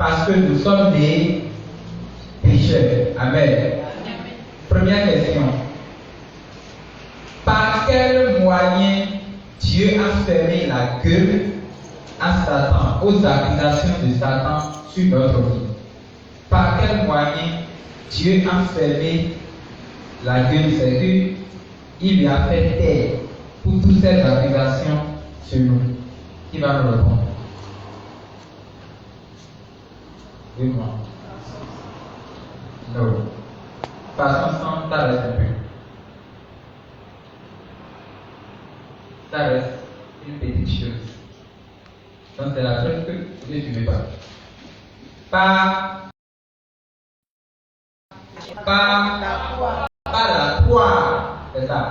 parce que nous sommes des pécheurs. Amen. Première question. Par quel moyen Dieu a fermé la gueule à Satan, aux accusations de Satan sur notre vie? Par quel moyen Dieu a fermé la gueule? C'est qu'il lui a fait taire pour toutes ces accusations sur nous. Qui va nous répondre? Dis-moi. Non. Passons sans, ça reste un peu. Ça reste une petite chose. Donc c'est la chose que vous ne suivez pas. Pas la croix. C'est ça.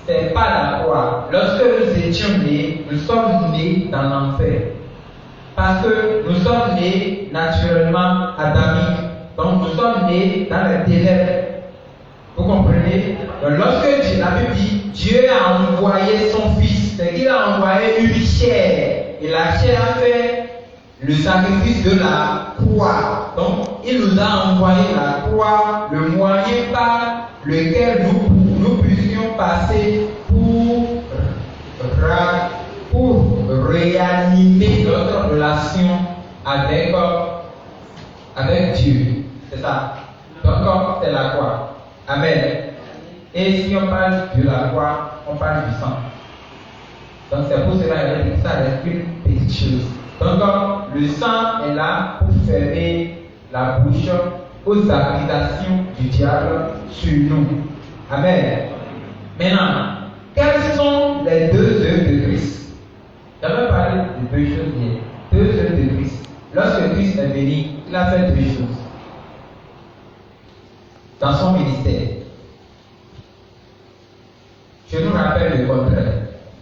C'est pas la croix. Lorsque nous étions nés, nous sommes nés dans l'enfer. Parce que nous sommes nés naturellement adamiques. Donc nous sommes nés dans les ténèbres. Vous comprenez? Donc lorsque la Bible dit Dieu a envoyé son Fils, c'est qu'il a envoyé une chair. Et la chair a fait le sacrifice de la croix. Donc il nous a envoyé la croix, le moyen par lequel nous puissions passer pour réanimer notre relation avec Dieu. C'est ça. Donc c'est la croix. Amen. Et si on parle de la croix, on parle du sang. Donc c'est pour cela que ça reste une petite chose. Donc le sang est là pour fermer la bouche aux accusations du diable sur nous. Amen. Maintenant, quelles sont les deux œuvres de Christ? J'avais parlé de deux choses hier. Deux œuvres de Christ. Lorsque Christ est venu, il a fait deux choses dans son ministère. Je nous rappelle le contraire.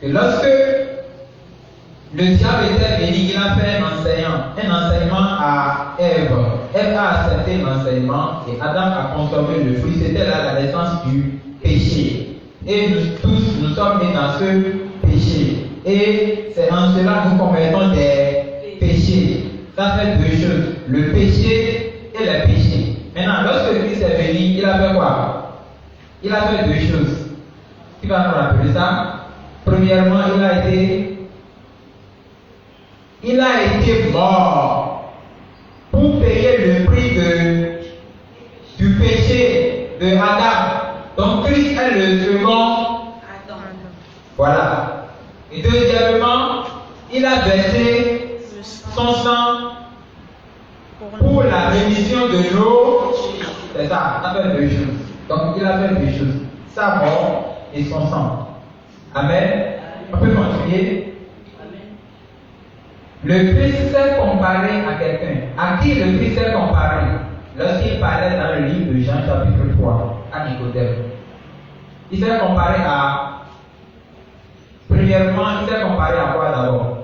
Que lorsque le diable était venu, il a fait un enseignement à Ève. Ève a accepté l'enseignement et Adam a consommé le fruit. C'était là la naissance du péché. Et nous tous, nous sommes nés dans ce péché. Et c'est en cela que nous commettons des péchés. Ça fait deux choses, le péché et le péché. Maintenant, lorsque Christ est venu, il a fait quoi? Il a fait deux choses. Qui va nous rappeler ça? Premièrement, il a été mort pour payer le prix du péché de Adam. Donc Christ est le second Adam. Voilà. Et deuxièmement, il a versé son sang pour la rémission de nos. C'est ça, il a fait deux choses. Donc il a fait deux choses. Sa mort et son sang. Amen. On peut continuer. Le Christ s'est comparé à quelqu'un. À qui le Christ s'est comparé? Lorsqu'il parlait dans le livre de Jean chapitre 3 à Nicodème. Il s'est comparé à. Premièrement, il s'est comparé à quoi d'abord?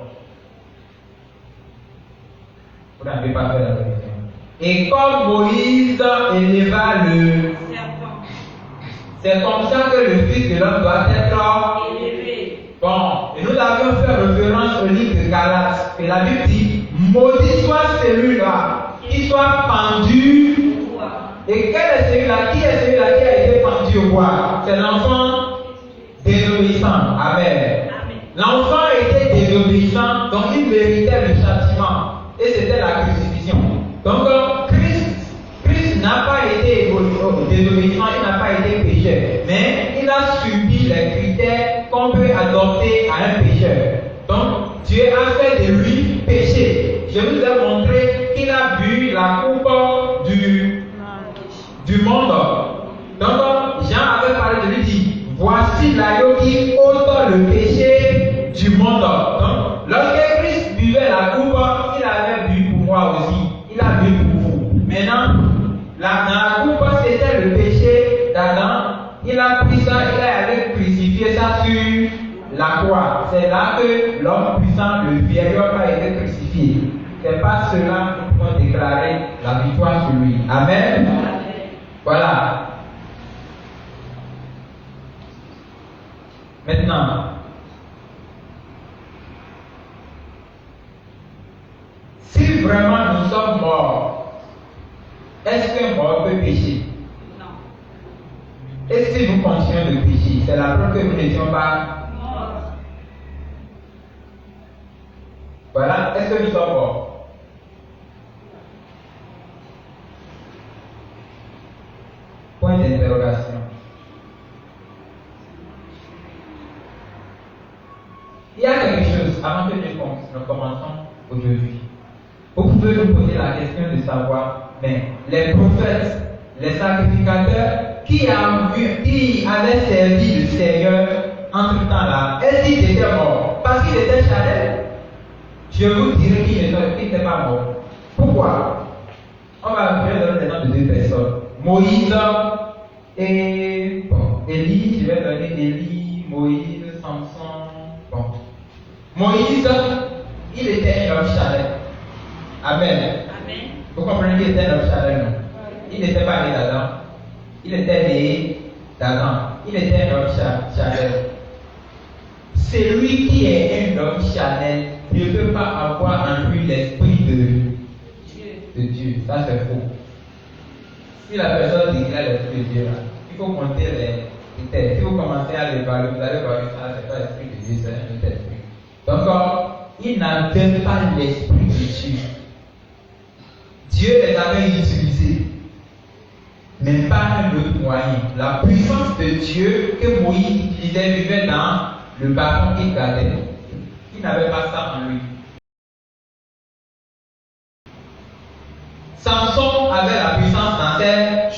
Vous n'avez pas fait la révision. Et comme Moïse éleva le serpent, c'est comme ça que le Fils de l'homme doit être élevé. Bon, et nous avions fait référence au livre de Galates. Et la Bible dit, maudit soit celui-là qui soit pendu. Et quel est celui-là? Qui est celui-là qui a été pendu au bois? C'est l'enfant désobéissant. Amen. L'enfant était désobéissant, donc il méritait le châtiment. Et c'était la crucifixion. Donc Christ n'a pas été désobéissant, il n'a pas été pécheur. Mais il a subi les critères qu'on peut adopter à un pécheur. Donc Dieu a fait de lui péché. Je vous ai montré qu'il a bu la coupe du monde. Donc Jean avait parlé de lui, dit, voici l'agneau qui ôte le péché du monde. Donc lorsque Christ buvait la coupe, il avait bu pour moi aussi. Il a bu pour vous. Maintenant, dans la coupe, c'était le péché d'Adam. Il a pris ça, il a allé crucifier ça sur la croix. C'est là que l'homme puissant, le vieil homme, a été crucifié. C'est pas cela que nous pouvons déclarer la victoire sur lui. Amen. Voilà. Maintenant, si si vraiment nous sommes morts, est-ce qu'un mort peut pécher? Non. Et si nous continuons de pécher, c'est la preuve que nous n'étions pas morts. Voilà, est-ce que nous sommes morts? Point d'interrogation. Il y a quelque chose, avant que nous commençons aujourd'hui. Vous pouvez nous poser la question de savoir, mais les prophètes, les sacrificateurs qui avaient servi le Seigneur en tout temps là, est-ce qu'ils étaient morts? Parce qu'ils étaient charnels. Je vous dirai qu'ils n'étaient pas morts. Pourquoi? On va donner les noms de deux personnes. Moïse et Élie, je vais donner Élie, Moïse, Samson. Bon. Moïse, il était un homme charnel. Amen. Amen. Vous comprenez qu'il était un homme charnel, non? Il n'était pas né d'Adam. Il était né d'Adam. Il était un homme charnel. Celui qui est un homme charnel ne peut pas avoir en lui l'esprit de Dieu. Ça, c'est faux. Si la personne dit qu'il a l'esprit de Dieu, là, il faut compter les têtes. Si vous commencez à les évaluer, vous allez voir que ça, c'est pas l'esprit de Dieu, c'est un autre esprit. Donc, il n'avait pas l'esprit de Dieu. Dieu les avait utilisés, mais pas un autre moyen. La puissance de Dieu que Moïse utilisait vivait dans le bâton qu'il gardait. Il n'avait pas ça en lui. Samson avait la puissance dans ses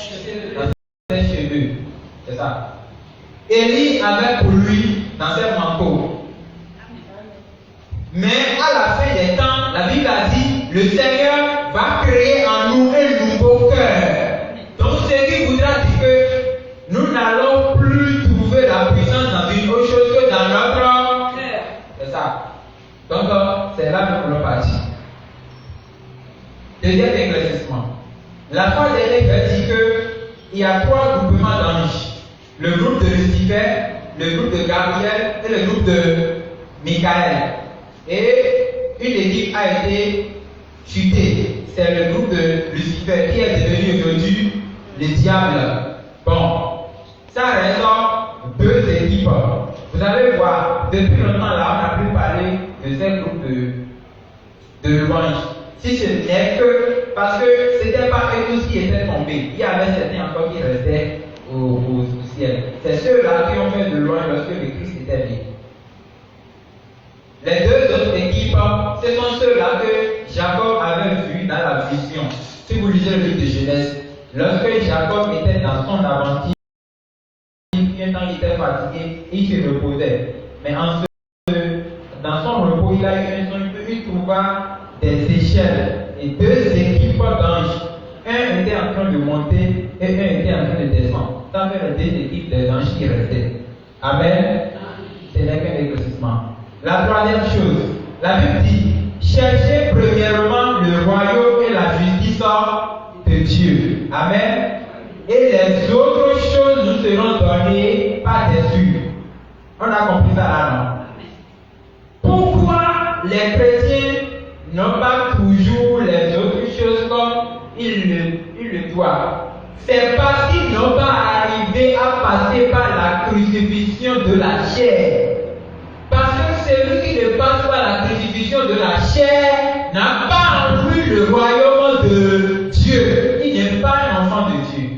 cheveux. C'est ça. Élie avait pour lui dans ses manteaux. Mais à la fin des temps, la Bible a dit, le Seigneur va créer en nous un nouveau cœur. Donc ce qui voudra dire que nous n'allons plus trouver la puissance dans une autre chose que dans notre cœur. C'est ça. Donc c'est là que nous voulons partir. Deuxième éclaircissement. La fois dernière dit qu'il y a trois groupements d'anges. Le groupe de Lucifer, le groupe de Gabriel et le groupe de Michael. Et une équipe a été chutée. C'est le groupe de Lucifer qui est devenu aujourd'hui le diable. Bon, ça reste deux équipes. Vous allez voir, depuis longtemps là, on a pu parler de ces groupes de louanges. Si ce n'est que parce que ce n'était pas eux tous qui étaient tombés, il y avait certains encore qui restaient au ciel. C'est ceux-là qui ont fait de louange lorsque le Christ était né. Les deux autres équipes, ce sont ceux-là que Jacob avait vus dans la vision. Si vous lisez le livre de Genèse, lorsque Jacob était dans son aventure, un temps il était fatigué, il se reposait. Mais dans son repos, il a eu un songe, il trouva des échelles et deux équipes d'anges. Un était en train de monter et un était en train de descendre. Ça fait les deux équipes des anges qui restaient. Amen. Ce n'est qu'un éclaircissement. La troisième chose, la Bible dit, cherchez premièrement le royaume et la justice de Dieu. Amen. Et les autres choses nous seront données par-dessus. On a compris ça là, non? Pourquoi les chrétiens n'ont pas toujours les autres choses comme ils le doivent? C'est parce qu'ils n'ont pas arrivé à passer par la crucifixion de la chair. Parce que celui qui ne passe pas la crucifixion de la chair n'a pas en lui le royaume de Dieu. Il n'est pas un enfant de Dieu.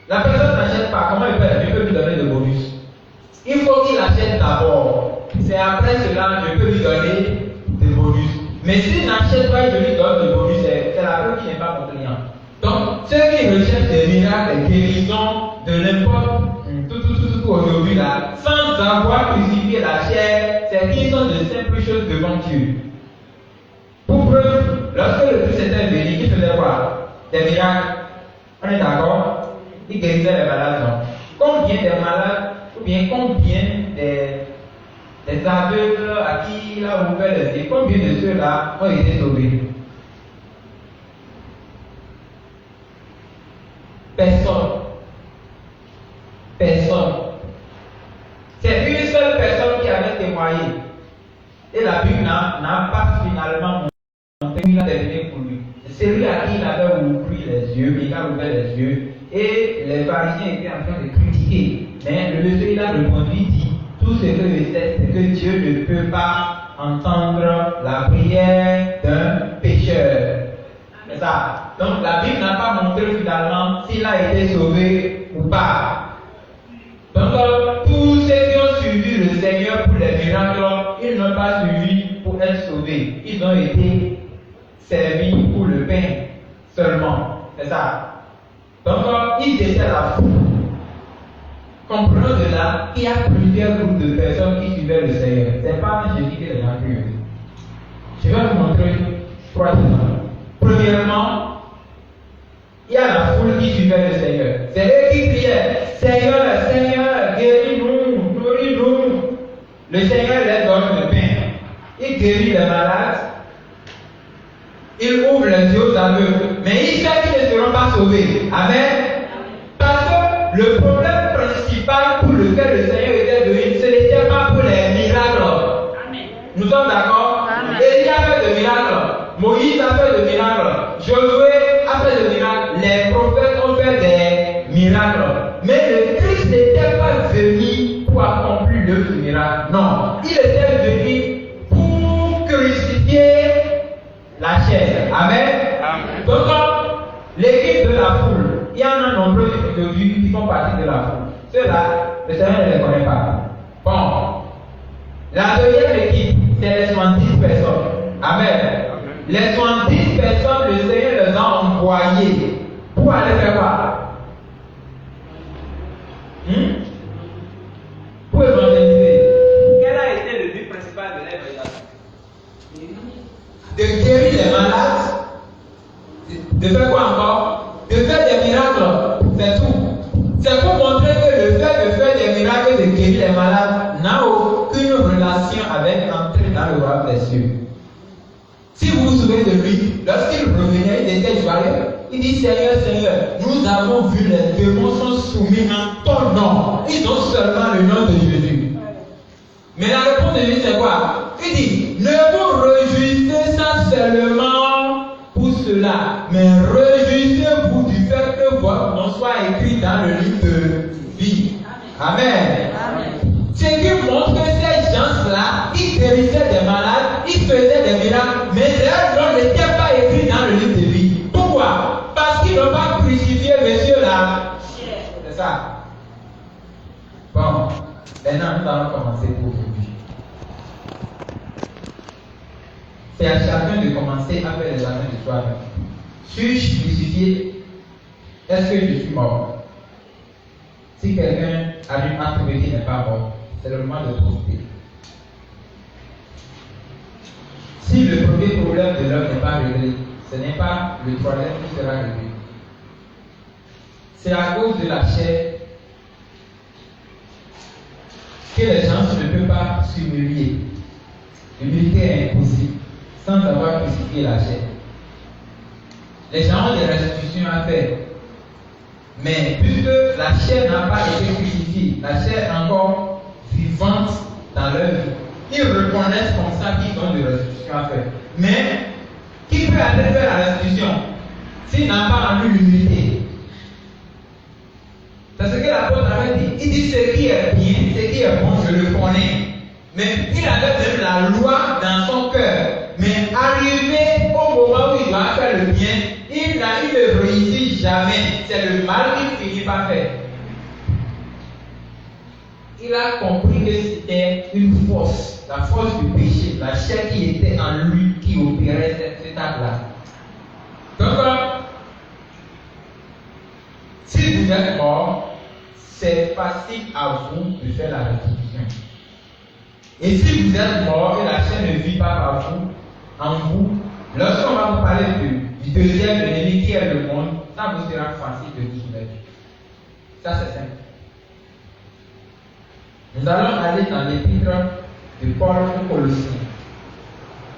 La personne n'achète pas. Comment il fait? Je peux lui donner le bonus. Il faut qu'il achète d'abord. C'est après cela que je peux lui donner des bonus. Mais s'il n'achète pas, je lui donne le bonus. C'est la preuve qu'il n'est pas mon client. Donc, ceux qui recherchent des miracles, des guérisons, de n'importe tout aujourd'hui là, sans avoir crucifié la chair, c'est qu'ils sont de simples choses devant Dieu. Pour preuve, lorsque le Christ était venu, il faisait quoi? Des miracles. On est d'accord? Il guérissait les malades. Non? Combien des malades, ou bien combien des aveugles à qui il a ouvert les yeux, combien de ceux-là ont été sauvés? Personne. Personne. C'est une seule personne qui avait témoigné. Et la Bible n'a pas finalement montré qu'il a terminé souvenir pour lui. C'est celui à qui il avait ouvert les yeux, il a ouvert les yeux, et les pharisiens étaient en train de critiquer. Mais le monsieur, il a répondu, il dit, tout ce que je sais, c'est que Dieu ne peut pas entendre la prière d'un pécheur. C'est ça. Donc la Bible n'a pas montré finalement s'il a été sauvé ou pas. Donc tous ceux qui ont suivi le Seigneur pour les miracles, ils n'ont pas suivi pour être sauvés. Ils ont été servis pour le pain seulement. C'est ça. Donc ils étaient la foule. Comprenons de là qu'il y a plusieurs groupes de personnes qui suivaient le Seigneur. Ce n'est pas un Jésus qui les a cru. Je vais vous montrer 3 exemples. Premièrement, il y a la foule qui suivait le Seigneur. C'est eux qui criaient, Seigneur, Seigneur, guéris-nous, nourris-nous. Le Seigneur leur donne le pain. Il guérit les malades. Il ouvre les yeux aux aveugles. Mais il sait qu'ils ne seront pas sauvés. Amen. Parce que le problème principal pour lequel le Seigneur était venu, ce n'était pas pour les miracles. Amen. Nous sommes d'accord? Élie a fait de miracles. Moïse a fait de miracles. Josué a fait de miracles. Les prophètes ont fait des miracles. Mais le Christ n'était pas venu pour accomplir le miracle. Non. Il était venu pour crucifier la chair. Amen. Amen. Donc, l'équipe de la foule, il y en a nombreux individus qui font partie de la foule. Ceux-là, le Seigneur ne les connaît pas. Bon. La deuxième équipe, c'est les 70 personnes. Amen. Les 70 personnes, le Seigneur les a envoyées pour aller faire quoi? Pour évangéliser. Quel a été le but principal de l'évangélisation? De guérir les malades. De faire quoi encore? De faire des miracles. C'est tout. C'est pour montrer que le fait de faire des miracles et de guérir les malades n'a aucune relation avec l'entrée dans le royaume des cieux. Si vous vous souvenez de lui, lorsqu'il revenait, il était joyeux. Il dit, Seigneur, Seigneur, nous avons vu les démons sont soumis en ton nom. Ils ont seulement le nom de Jésus. Mais la réponse de lui, c'est quoi? Il dit, ne vous réjouissez pas seulement pour cela, mais réjouissez-vous du fait que votre nom soit écrit dans le livre de vie. Amen. Amen. Ce qui montre que ces gens-là, ils guérissaient des malades, ils faisaient des miracles, mais leur nom n'était pas écrit dans le livre de vie. Pourquoi? Parce qu'ils n'ont pas crucifié monsieur là. C'est ça. Bon, maintenant nous allons commencer pour aujourd'hui. C'est à chacun de commencer à faire l'examen de soi-même. Suis-je crucifié? Est-ce que je suis mort? Si quelqu'un arrive à trouver qu'il n'est pas mort, c'est le moment de profiter. Si le premier problème de l'homme n'est pas réglé, ce n'est pas le troisième qui sera réglé. C'est à cause de la chair que les gens ne peuvent pas s'humilier. L'humilité est impossible sans avoir crucifié la chair. Les gens ont des restitutions à faire. Mais puisque la chair n'a pas été crucifiée, la chair est encore vivante dans leur vie, ils reconnaissent comme ça qu'ils ont des restitutions à faire. Mais qui peut aller faire la restitution s'il n'a pas en lui l'humilité? C'est ce que l'apôtre avait dit. Il dit ce qui est bien, ce qui est bon, je le connais. Mais il avait même la loi dans son cœur. Mais arrivé au moment où il doit faire le bien, il ne réussit jamais. C'est le mal qu'il finit par faire. Il a compris que c'était une force, la force du péché, la chair qui était en lui qui opérait cet acte-là. Donc, si vous êtes mort, c'est facile à vous de faire la restitution. Et si vous êtes mort et la chair ne vit pas par vous, en vous, lorsqu'on va vous parler du deuxième ennemi qui est le monde, ça vous sera facile de vous soumettre. Ça c'est simple. Nous allons aller dans l'épître de Paul aux Colossiens.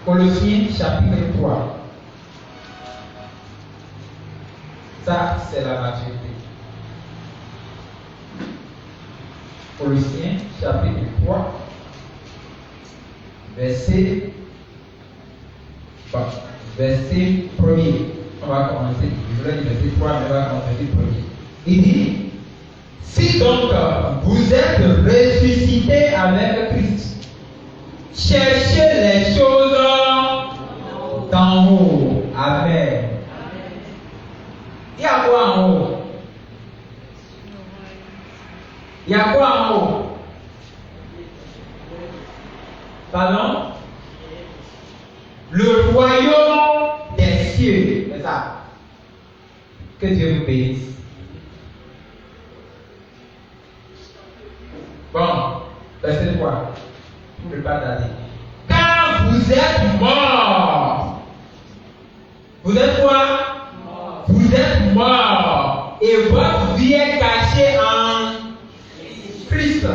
Colossiens chapitre 3. Ça c'est la maturité. Colossiens chapitre 3. Verset 20. verset 1er. On va commencer, je voulais dire verset 3, mais on va commencer verset 1er. Il dit, si donc vous êtes ressuscités avec Christ, cherchez les choses d'en haut. Amen. Il y a quoi en haut? Il y a quoi en haut? Pardon? Le royaume des cieux. C'est ça. Que Dieu vous bénisse. Bon, verset 3. Pour ne pas tarder. Car vous êtes morts. Vous êtes quoi? Vous êtes morts. Et votre vie est cachée en Christ.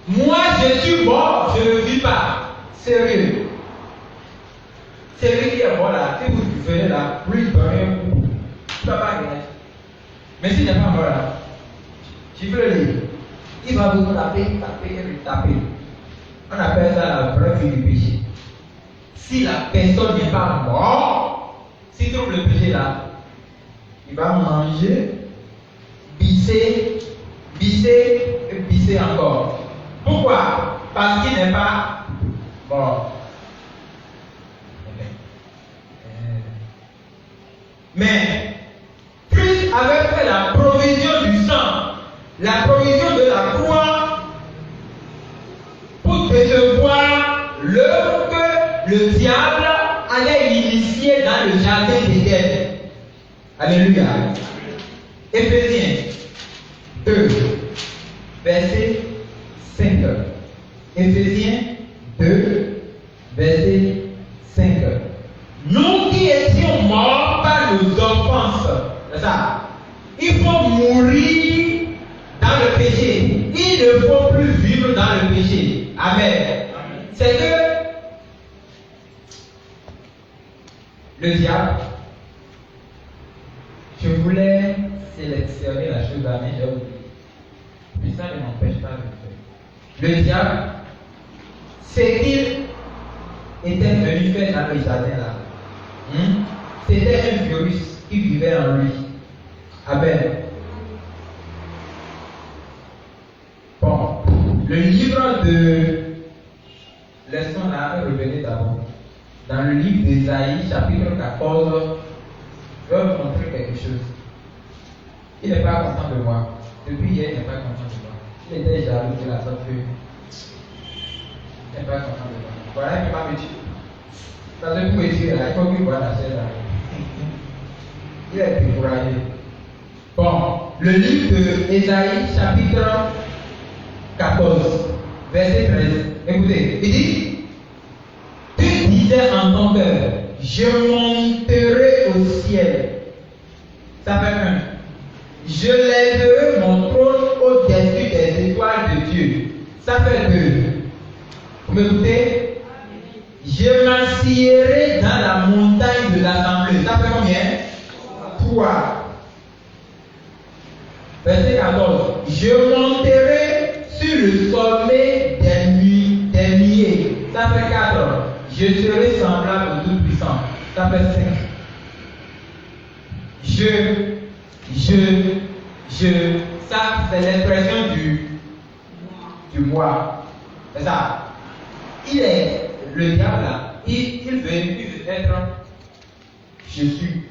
Moi, je suis mort, je ne vis pas. Sérieux. C'est lui qui est mort là. Si vous venez là, oui, tu ne vas pas gagner. Mais s'il n'est pas mort là, tu peux le lire. Il va vous taper, taper et taper. On appelle ça la vraie vie du péché. Si la personne n'est pas morte, s'il trouve le péché là, il va manger, bisser, bisser et bisser encore. Pourquoi? Parce qu'il n'est pas mort. Mais Christ avait fait la provision du sang, la provision de la croix, pour recevoir l'œuvre que le diable allait initier dans le jardin d'Éden. Alléluia. Éphésiens 2, verset 5. Éphésiens 2, verset 5. Nous qui étions morts par nos offenses, c'est ça. Il faut mourir dans le péché. Il ne faut plus vivre dans le péché. Amen. C'est que le diable, je voulais sélectionner la chose à mes j'ai oublié. Mais ça ne m'empêche pas de le faire. Le diable, c'est qu'il était venu faire dans le jardin là. C'était un virus qui vivait en lui. Amen. Bon, le livre de laissons là, revenez d'abord. Dans le livre d'Ésaïe, chapitre 14, je vais vous montrer quelque chose. Il n'est pas content de moi. Depuis hier, il n'est pas content de moi. Il était jaloux de la sorte que il n'est pas content de moi. Voilà, il ne peut pas me tuer. Parce que pour me tuer, il faut qu'il voit la chair là. Il est découragé. Bon, le livre de Ésaïe, chapitre 14, verset 13. Écoutez, il dit, tu disais en ton cœur, je monterai au ciel. Ça fait un. Je lèverai mon trône au-dessus des étoiles de Dieu. Ça fait deux. Vous m'écoutez? Je m'assierai dans la montagne de l'assemblée. Ça fait combien? 3. Verset 14. Je monterai sur le sommet des nuées. Ça fait 4. Je serai semblable au Tout-Puissant. Ça fait 5. Ça c'est l'expression du moi. C'est ça. Il est le diable là. Il veut être Jésus.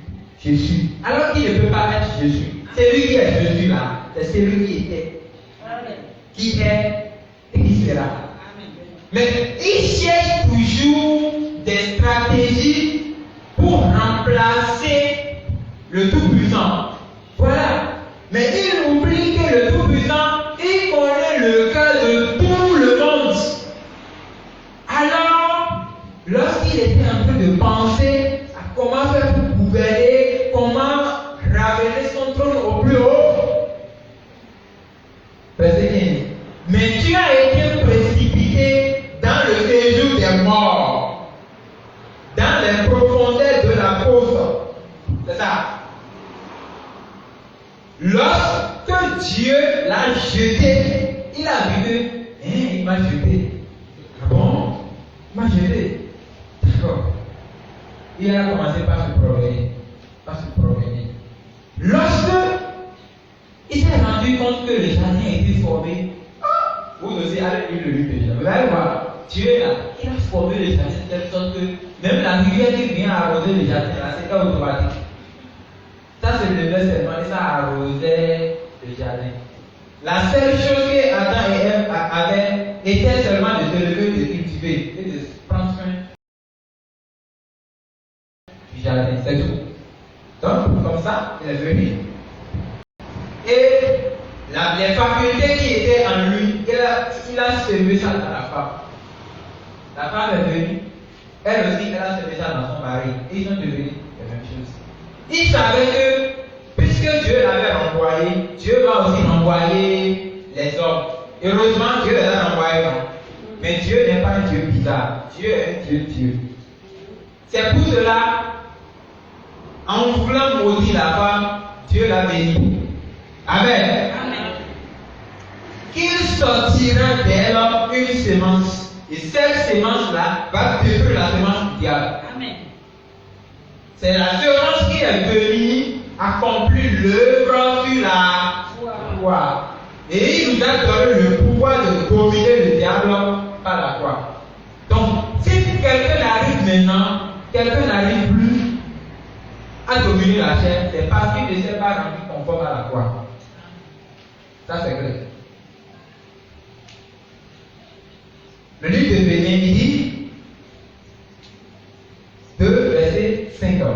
Alors qu'il ne peut pas être Jésus. C'est lui qui est Jésus là. C'est celui qui était. Qui est et qui sera. Mais il cherche toujours des stratégies pour remplacer le Tout-Puissant. Voilà. Mais il oublie que le Tout-Puissant, il connaît le cœur de tout le monde. Alors, lorsqu'il était en train de penser à comment faire pour gouverner, comment ramener son trône au plus haut, verset 15. Mais tu as été précipité dans le séjour des morts, dans les profondeurs de la fosse. C'est ça. Lorsque Dieu l'a jeté, il a vu que il m'a jeté. Ah bon? Il m'a jeté. D'accord. il a commencé par se promener. Lorsque il s'est rendu compte que le jardin était formé, vous aussi allez lire le livre déjà. Vous allez voir, Dieu est là, il a formé le jardin de telle sorte que même la rivière qui vient arroser le jardin, là, c'est pas automatique. Ça se levait seulement et ça arrosait le jardin. La seule chose que Adam et Ève avaient était seulement de se lever, de cultiver et de prendre soin du jardin, c'est tout. Donc, comme ça, il est venu. Et les facultés qui étaient en lui, il a semé ça dans la femme. La femme est venue, elle aussi, elle a semé ça dans son mari. Et ils sont devenus la même chose. Il savait que, puisque Dieu l'avait envoyé, Dieu va aussi envoyer les hommes. Heureusement, Dieu les a envoyés. Mais Dieu n'est pas un Dieu bizarre. Dieu est un Dieu. C'est pour cela, en voulant maudire la femme, Dieu l'a béni. Amen. Qu'il sortira d'elle une semence. Et cette semence-là va détruire la semence du diable. Amen. C'est la semence qui est venue accomplir l'œuvre sur la croix. Et il nous a donné le pouvoir de dominer le diable par la croix. Donc, si quelqu'un arrive maintenant, quelqu'un n'arrive plus à dominer la chair, c'est parce qu'il ne s'est pas rendu conforme à la croix. Ça, c'est vrai. Le livre de Bénin dit 2, verset 50.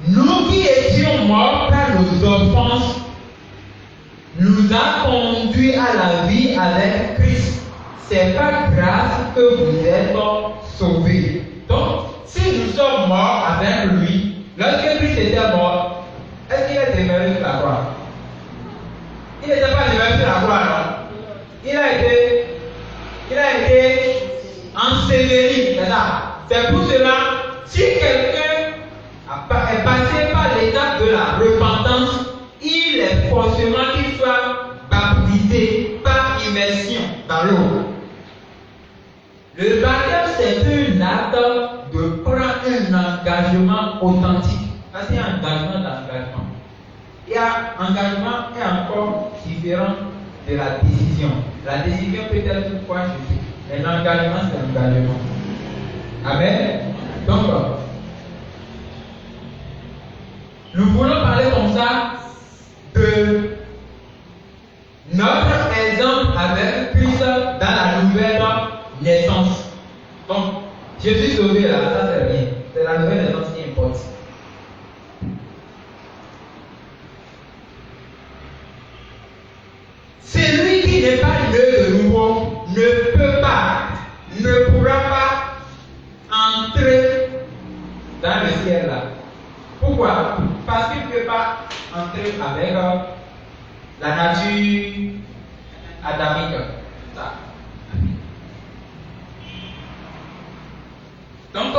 Nous qui étions morts par nos offenses, nous a conduits à la vie avec Christ. C'est par grâce que vous êtes sauvés. Donc, si nous sommes morts avec lui, lorsque Christ était mort, est-ce qu'il est demeuré sur la croix? Il n'était pas demeuré sur la croix, non? Il a été enseveli, c'est ça. C'est pour cela, si quelqu'un est passé par l'étape de la repentance, il est forcément qu'il soit baptisé par immersion dans l'eau. Le baptême, c'est un acte de prendre un engagement authentique. Ça, c'est un engagement d'engagement. Il y a engagement est encore différent de la décision. La décision peut être une fois jeté, mais l'engagement, c'est l'engagement. Amen. Donc, nous voulons parler comme ça de notre exemple avec Christ dans la nouvelle naissance. Donc, je suis sauvé là, ça c'est rien. C'est la nouvelle naissance qui importe. Celui qui n'est pas né de nouveau ne pourra pas entrer dans le ciel là. Pourquoi? Parce qu'il ne peut pas entrer avec la nature adamique. Ça. Donc,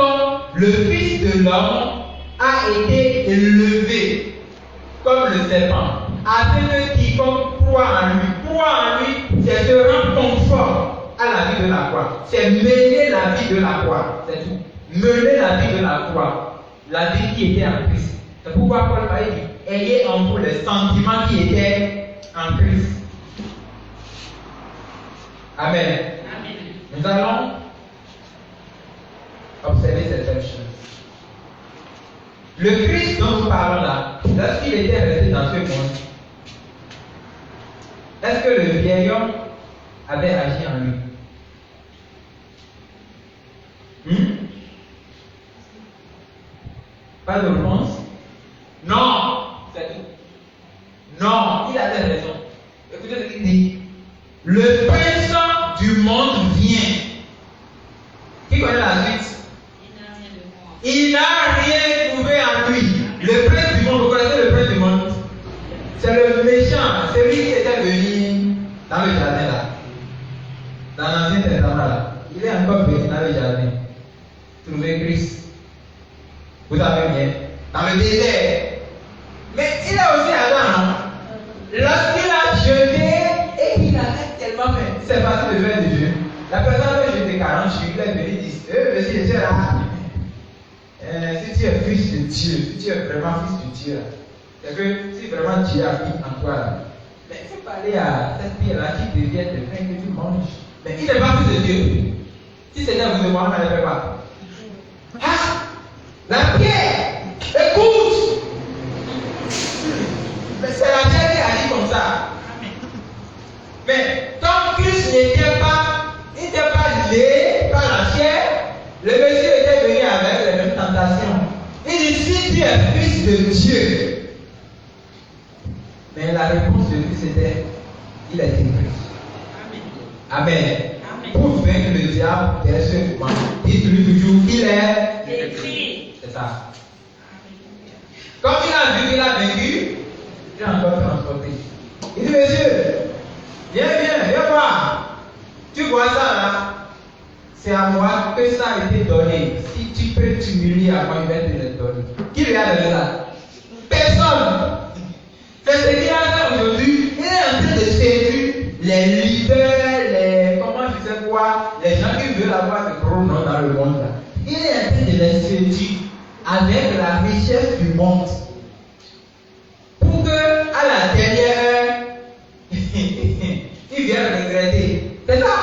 le Fils de l'homme a été élevé comme le serpent, afin que quiconque croit en lui, c'est se rendre conforme à la vie de la croix. C'est mener la vie de la croix. C'est tout. Mener la vie de la croix. La vie qui était en Christ. C'est pourquoi Paul a dit, ayez en vous les sentiments qui étaient en Christ. Amen. Amen. Nous allons observer cette chose. Le Christ dont nous parlons là, lorsqu'il était resté dans ce monde, est-ce que le vieil homme avait agi en lui? Pas de réponse? Non, c'est tout. Non, il avait raison. Écoutez ce qu'il dit. Le prince du monde vient. Qui connaît la suite? Il n'a rien trouvé en lui. Le prince du monde, vous connaissez le prince du monde? C'est le méchant, celui qui était venu dans le jardin là. Dans l'Ancien Testament là. Il est encore venu dans le jardin. Trouver Christ. Vous avez bien. Dans le désert. Mais il a aussi Adam. Lorsqu'il a jeté et qu'il avait tellement faim, c'est facile de faire du jeu. La personne a jeté 40 chiffres, il est venu 10. Monsieur, là. Mais si tu es fils de Dieu, si tu es vraiment fils de Dieu, c'est que si vraiment Dieu habite en toi, mais il faut parler à cette pierre-là qui devient le pain que tu manges. Mais il n'est pas fils de Dieu. Si c'était vous, moi, on n'allait pas. Ah! La pierre! Écoute! Mais c'est la pierre qui agit comme ça. Mais comme Christ n'était pas, il n'était pas lié par la chair, le monsieur était venu avec les mêmes tentations. Il dit, si tu es fils de Dieu. Mais la réponse de Christ était, il est écrit. Amen. Pour vaincre le diable, dites-lui toujours, il est écrit. C'est ça. Comme il a vu qu'il a vaincu, il a encore transporté. Il dit, monsieur, viens voir. Tu vois ça là? C'est à moi que ça a été donné. Si tu peux t'humilier à moi, je vais te le donner. Qui lui a donné ça? Personne. C'est ce qu'il a fait aujourd'hui. Il est en train de séduire les leaders, comment je sais quoi, les gens qui veulent avoir de gros noms dans le monde là. Il est en train de les séduire avec la richesse du monde. Pour que à la dernière heure, il vienne regretter. C'est ça.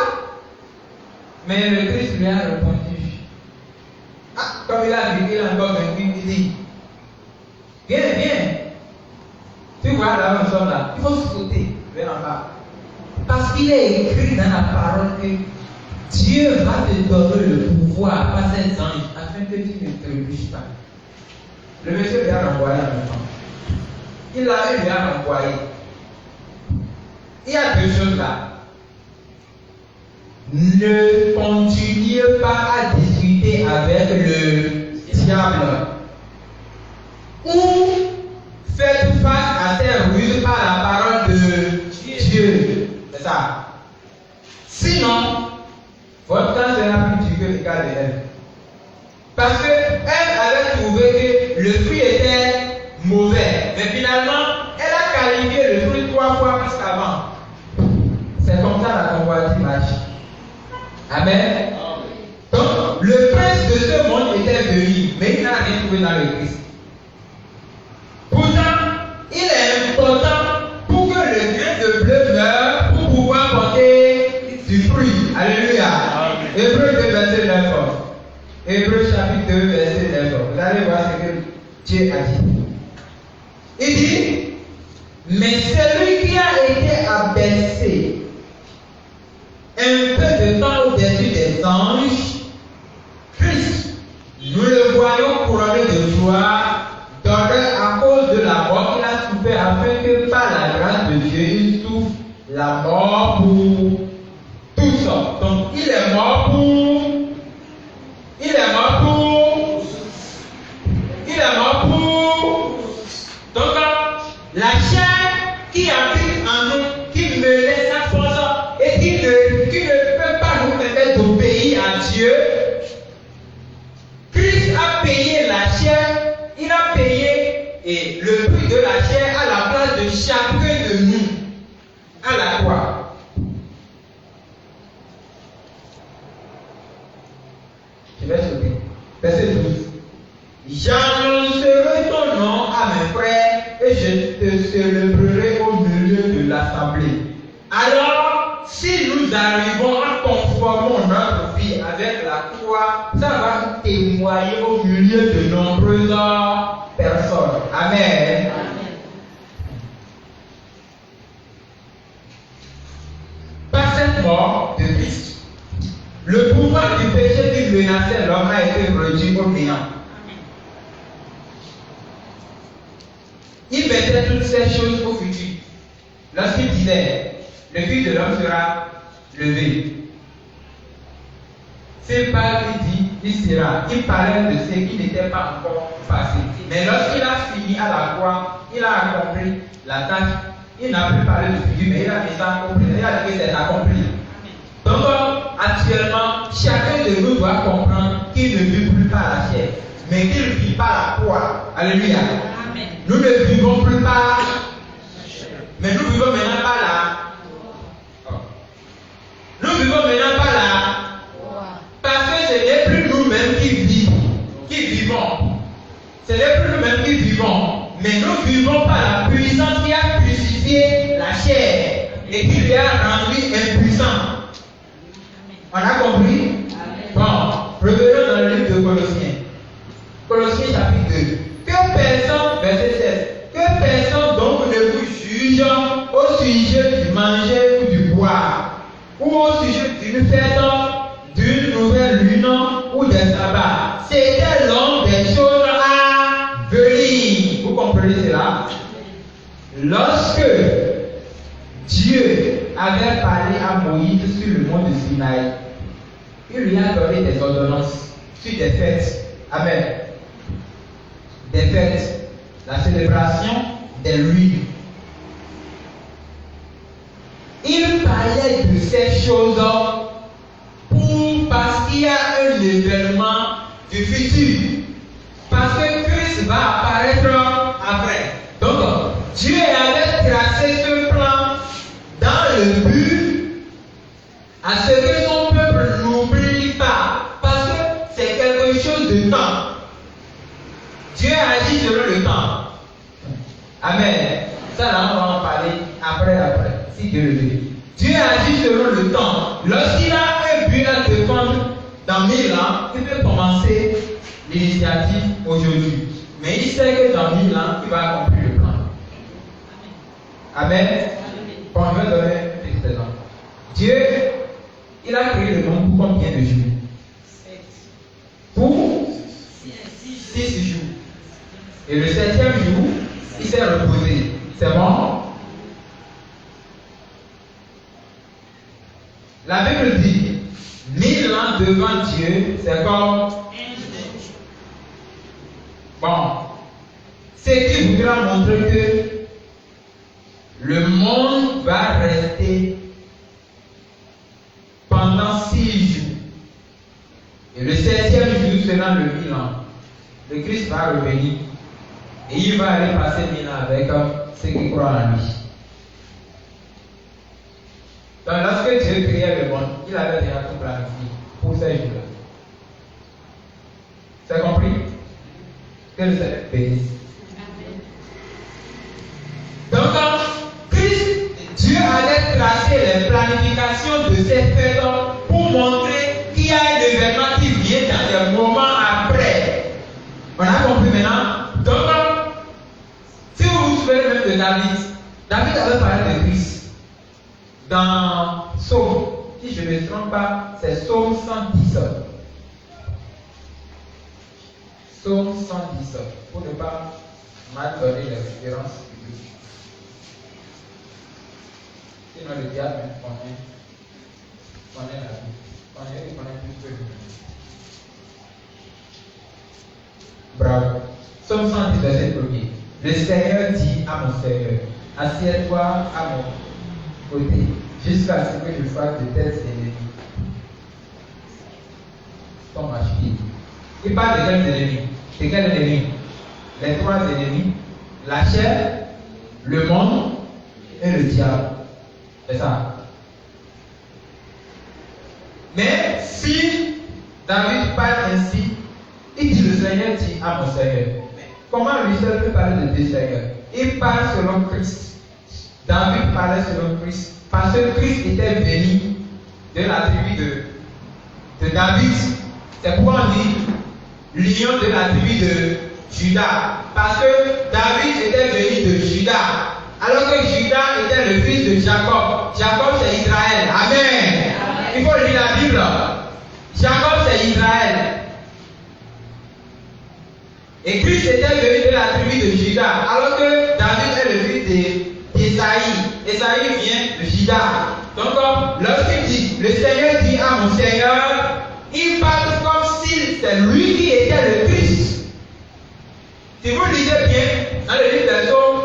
Mais le Christ lui a répondu. Ah, comme il a vu, il a encore vaincu, il dit, viens. Tu vois là où nous sommes là, il faut sauter vers en bas. Parce qu'il est écrit dans la parole que Dieu va te donner le pouvoir par ses anges afin que tu ne trébuches pas. Le monsieur lui a renvoyé en même temps. Il lui a renvoyé. Il y a deux choses là. Ne continuez pas à discuter avec le diable. Ou faites face à ces ruses par la parole de Dieu. C'est ça. Sinon, votre temps sera plus dur que le cas de elle. Parce qu'elle avait trouvé que le fruit était mauvais. Mais finalement, elle a qualifié le fruit 3 fois plus qu'avant. C'est comme ça la convoitise marche. Amen. Donc, le prince de ce monde était venu, mais il n'a rien trouvé dans le Christ. Pourtant, il est important pour que le grain de bleu meure pour pouvoir porter du fruit. Alléluia. Hébreux 2, verset 9. Hébreux chapitre 2, verset 9. Vous allez voir ce que Dieu a dit. Il dit, mais celui qui a été abaissé un peu de temps au-dessus des anges, Christ, nous le voyons couronné de joie, à cause de la mort qu'il a souffert, afin que par la grâce de Dieu, il souffre la mort pour tous. Donc, il est mort pour. Donc, la chair qui habite en nous, qui menait sa force et qui ne peut pas nous permettre d'obéir à Dieu, Christ a payé la chair, il a payé et le prix de la chair à la place de chacun de nous à la croix. Je vais sauter. Verset 12. J'annoncerai ton nom à mes frères et je te célébrerai au milieu de l'assemblée. Alors, si nous arrivons à conformer notre vie avec la croix, ça va témoigner au milieu de nombreuses personnes. Amen. Par cette mort de Christ, le pouvoir du péché qui menaçait l'homme a été réduit au néant. Il mettait toutes ces choses au futur. Lorsqu'il disait, le Fils de l'homme sera levé. C'est pas qu'il dit, il sera. Il parlait de ce qui n'était pas encore passé. Mais lorsqu'il a fini à la croix, il a accompli la tâche. Il n'a plus parlé du futur, mais il a dit ça accompli. Il a dit que c'est accompli. Donc, actuellement, chacun de nous doit comprendre qu'il ne vit plus par la chair, mais qu'il vit par la croix. Alléluia. Amen. Nous ne vivons plus par, mais nous vivons maintenant par la. Nous vivons maintenant par la. Parce que ce n'est plus nous-mêmes qui vivons, qui vivons. Mais nous vivons par la puissance qui a crucifié la chair et qui lui a rendu impuissant. On a compris? Bon, revenons dans le livre de Colossiens. Colossiens chapitre 2. Que personne, verset 16, que personne donc ne vous juge au sujet du manger ou du boire, ou au sujet d'une fête, d'une nouvelle lune ou des sabbats. C'était l'homme des choses à venir. Vous comprenez cela? Lorsque Dieu avait parlé à Moïse sur le mont de Sinaï, il lui a donné des ordonnances sur des fêtes. Amen. Des fêtes. La célébration des lunes. Il parlait de ces choses parce qu'il y a un événement du futur. Parce que Christ va apparaître après. Donc, Dieu avait tracé ce plan dans le but à ce que son peuple n'oublie pas. Parce que c'est quelque chose de temps. Dieu agit selon le temps. Amen. Ça, là, on va en parler après. Si Dieu le veut. Dieu agit selon le temps. Lorsqu'il a un but à défendre dans 1000 ans, il peut commencer l'initiative aujourd'hui. Mais il sait que dans 1000 ans, il va accomplir le plan. Amen. Bon, je vais donner un petit exemple. Dieu, il a créé le monde pour combien de jours? Pour 6 jours. Et le 7e jour, il s'est reposé. C'est bon? La Bible dit, 1000 ans devant Dieu, c'est comme... Bon. C'est qui voudra montrer que le monde va rester pendant 6 jours. Et le 7e jour sera le 1000 ans. Le Christ va revenir. Et il va aller passer 1000 ans avec ceux qui croient en lui. Donc lorsque Dieu créait le monde, il avait déjà tout planifié pour ces jours-là. C'est compris? Que le Seigneur bénisse. Donc, Dieu allait tracer les planifications de ces fêtes pour montrer qu'il y a un événement qui vient dans des moments après. On a compris maintenant? Donc, si vous vous souvenez même de David avait parlé de Christ. Dans Psaume, si je ne me trompe pas, c'est Psaume 110. Psaume 110, pour ne pas mal donner les références bibliques. Sinon, le diable connaît la vie. Il connaît plus que lui. Bravo. Psaume 110, verset 1er. Le Seigneur dit à mon Seigneur, assieds-toi à mon côté, jusqu'à ce que je fasse de tels ennemis ton machine. Il parle de quels ennemis? C'est quels ennemis? Les 3 ennemis, la chair, le monde et le diable. C'est ça. Mais si David parle ainsi, il dit le Seigneur dit à mon Seigneur. Comment lui seul peut parler de 2 seigneurs? Il parle selon Christ. David parlait selon Christ. Parce que Christ était venu de la tribu de David. C'est pourquoi on dit l'union de la tribu de Judas. Parce que David était venu de Judas. Alors que Judas était le fils de Jacob. Jacob c'est Israël. Amen. Il faut lire la Bible. Jacob c'est Israël. Et Christ était venu de la tribu de Judas. Alors que David est le fils d'Esaïe. Esaïe vient de Judas. Donc, lorsqu'il dit, le Seigneur dit à mon Seigneur, il parle comme si c'est lui qui était le Christ. Si vous lisez bien, dans le livre des Psaumes,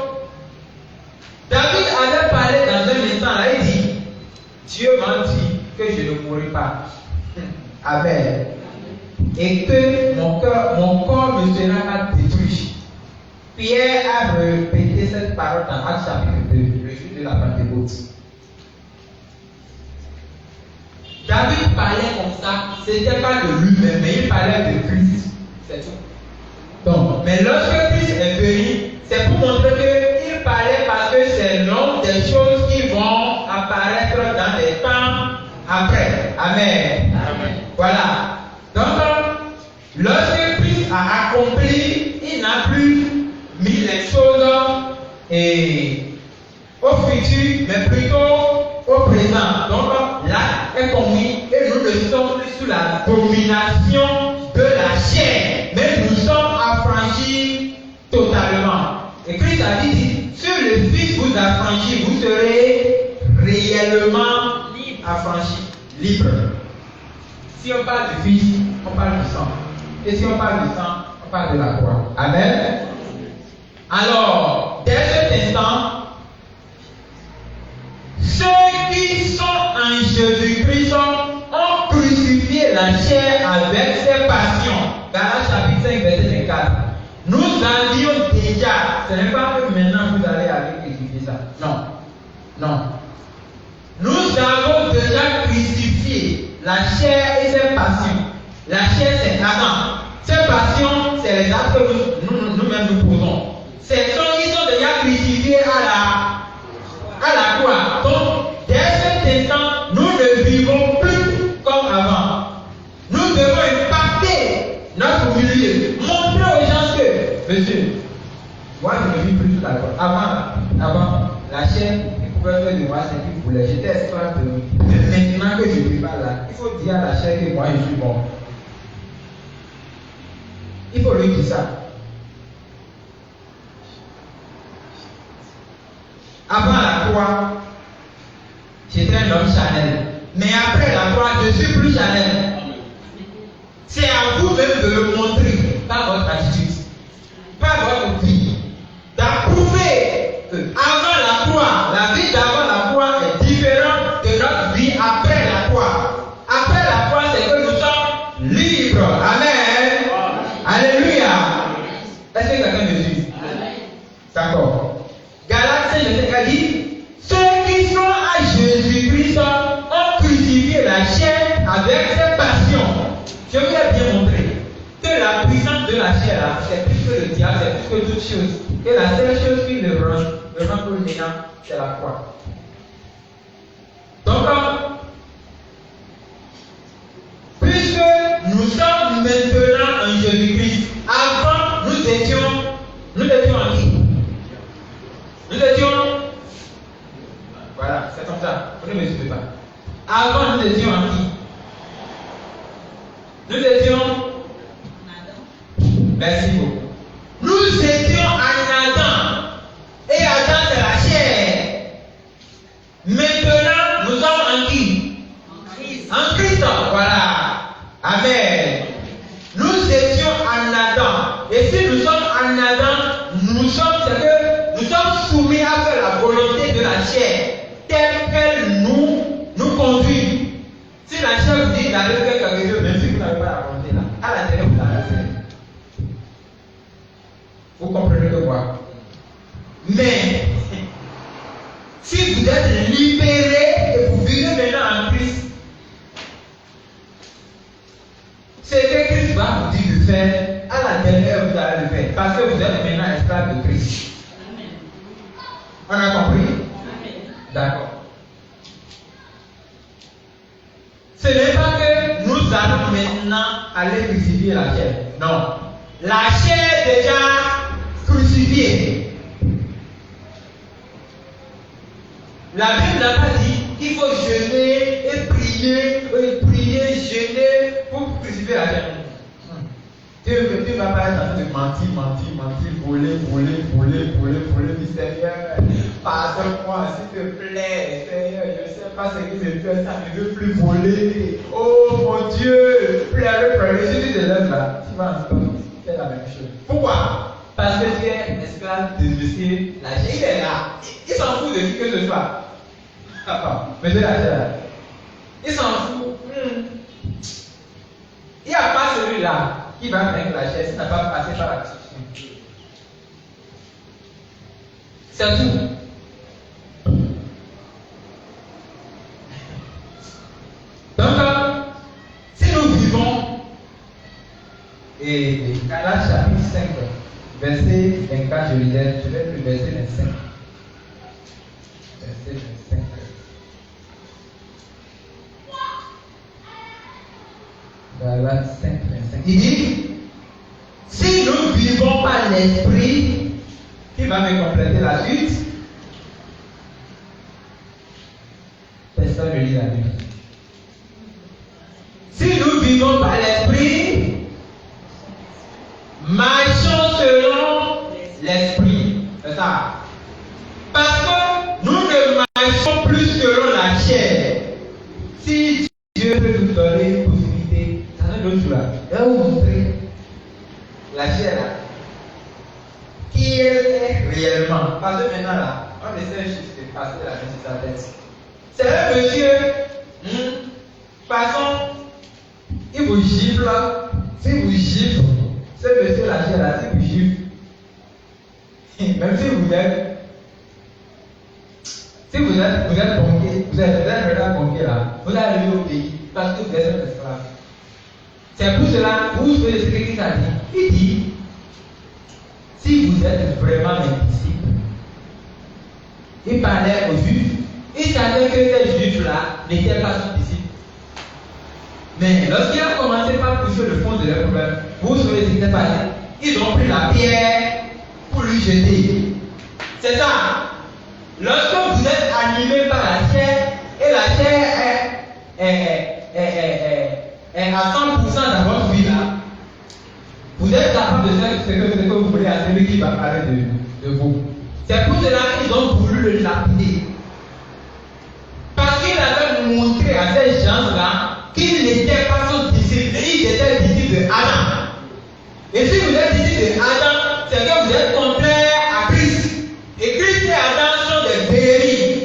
David avait parlé dans un instant, là, il dit, Dieu m'a dit que je ne mourrai pas. Amen. Et que mon corps ne sera pas détruit. Pierre a répété cette parole dans Actes chapitre 2, le jour de la Pentecôte. David parlait comme ça, ce n'était pas de lui-même, mais il parlait de Christ. C'est tout. Donc, mais lorsque Christ est béni, c'est pour montrer qu'il parlait parce que c'est l'un des choses qui vont apparaître dans les temps après. Amen. Amen. Voilà. Donc, lorsque Christ a accompli, il n'a plus mis les choses au futur, mais plutôt au présent. Donc, là est commis et nous ne sommes plus sous la domination de la chair, mais nous sommes affranchis totalement. Et Christ a dit, si le Fils vous affranchit, vous serez réellement affranchis, libres. Si on parle du Fils, on parle du sang. Et si on parle du sang, on parle de la croix. Amen. Alors, dès cet instant, ceux qui sont en Jésus-Christ ont crucifié la chair avec ses passions. Galates chapitre 5, verset 4. Nous avions déjà, ce n'est pas que maintenant vous allez aller crucifier ça. Non. Non. Nous avons déjà crucifié la chair et ses passions. La chair, c'est Adam. Ces passions, c'est les actes que nous-mêmes nous posons. Ils sont déjà crucifiés à la croix. Donc, dès cet instant, nous ne vivons plus comme avant. Nous devons impacter notre milieu. Montrer aux gens que, monsieur, moi je ne vis plus sur la croix. Avant, la chair, il pouvait faire de moi ce qu'il voulait. J'étais esclave de lui. Mais maintenant que je ne vis pas là, il faut dire à la chair que moi je suis bon. Il faut lui dire ça. Avant la croix, j'étais un homme charnel. Mais après la croix, je ne suis plus charnel. C'est à vous-même de le montrer par votre attitude, par votre vie, d'approuver avant la croix, la vie d'avant la croix est différente de notre vie après la croix. Après la croix, c'est que nous sommes libres. Amen. Alléluia. Est-ce que quelqu'un me suit? D'accord. Galates 5, a dit, ceux qui sont à Jésus-Christ ont crucifié la chair avec ses passions. Je vous ai bien montré que la puissance de la chair, c'est plus que le diable, c'est plus que toute chose. Et la seule chose qui le rend dominant, c'est la croix. Donc, puisque nous sommes maintenant en Jésus-Christ, avant nous étions en qui? Nous étions. Voilà, c'est comme ça. Vous ne me suivez pas. Avant nous étions en qui? Nous étions. Merci beaucoup. Nous étions en Adam. Et Adam, c'est la chair. Maintenant, nous sommes en qui? En Christ. Voilà. Amen. Nous étions en Adam. Et si nous sommes en Adam, nous sommes soumis à faire la volonté de la chair, telle qu'elle nous conduit. Si la chair vous dit d'aller faire quelque chose, même si vous n'avez pas la volonté là, à la télé, vous l'avez fait. Vous comprenez le quoi? Mais, si vous êtes libéré et vous vivez maintenant en Christ, c'est que Christ va vous dire de faire, à la dernière vous allez le faire, parce que vous êtes maintenant esclave de Christ. On a compris? D'accord. Ce n'est pas que nous allons maintenant aller crucifier la chair. Non. La chair est déjà crucifiée. La Bible n'a pas dit qu'il faut jeûner et prier, jeûner pour crucifier la chair. Dieu ne va pas être en train de mentir, voler, dit Seigneur, pardonne-moi, s'il te plaît, Seigneur, je ne sais pas ce que je fais, ça ne veut plus voler. Oh mon Dieu, pleure, si tu te lèves là, tu vas encore faire la même chose. Pourquoi? Parce que tu es esclave de monsieur, la chair, il est là, il s'en fout de qui que ce soit. Monsieur la chair, il s'en fout. Il n'y a pas celui-là qui va vaincre la chair, ça n'a pas passé par la discussion. C'est tout. Donc, si nous vivons, et Galates chapitre 5, verset 24, je lisais, je vais le verset 25. Verset 25. Galates 5, 25. Il dit, si nous vivons par l'esprit, qui va me compléter la suite? Personne ne lit la Bible. Si nous vivons par l'esprit, marchons selon l'esprit. C'est ça. Parce que nous ne marchons plus selon la chair. Si Dieu veut nous donner une possibilité, ça donne l'autre jour là. Je vais vous montrer la chair là. Qui elle est réellement. Parce que maintenant là, on essaie juste de passer la main sur sa tête. C'est un monsieur, façon, il vous gifle là. Si vous gifle, ce monsieur la chair là, si vous gifle, même si vous êtes banquier, vous êtes vraiment banquier là, vous allez arriver au pays parce que vous êtes un esclave. C'est pour cela, vous savez ce que Christ a dit. Il dit, si vous êtes vraiment mes disciples, il parlait aux Juifs, il savait que ces Juifs-là n'étaient pas ses disciples. Mais lorsqu'il a commencé par toucher le fond de leur problème, vous savez ce qui s'est passé. Ils ont pris la pierre pour lui jeter. C'est ça. Lorsque vous êtes animé par la chair, et la chair est à 100% dans votre vie là, vous êtes capable de faire ce que vous voulez à celui qui va parler de vous. C'est pour cela qu'ils ont voulu le lapider. Parce qu'il avait montré à ces gens-là qu'ils n'étaient pas son disciple, ils étaient disciples de Adam. Et si vous êtes disciple de Adam, c'est que vous êtes contraire à Christ. Et Christ et Adam sont des ennemis.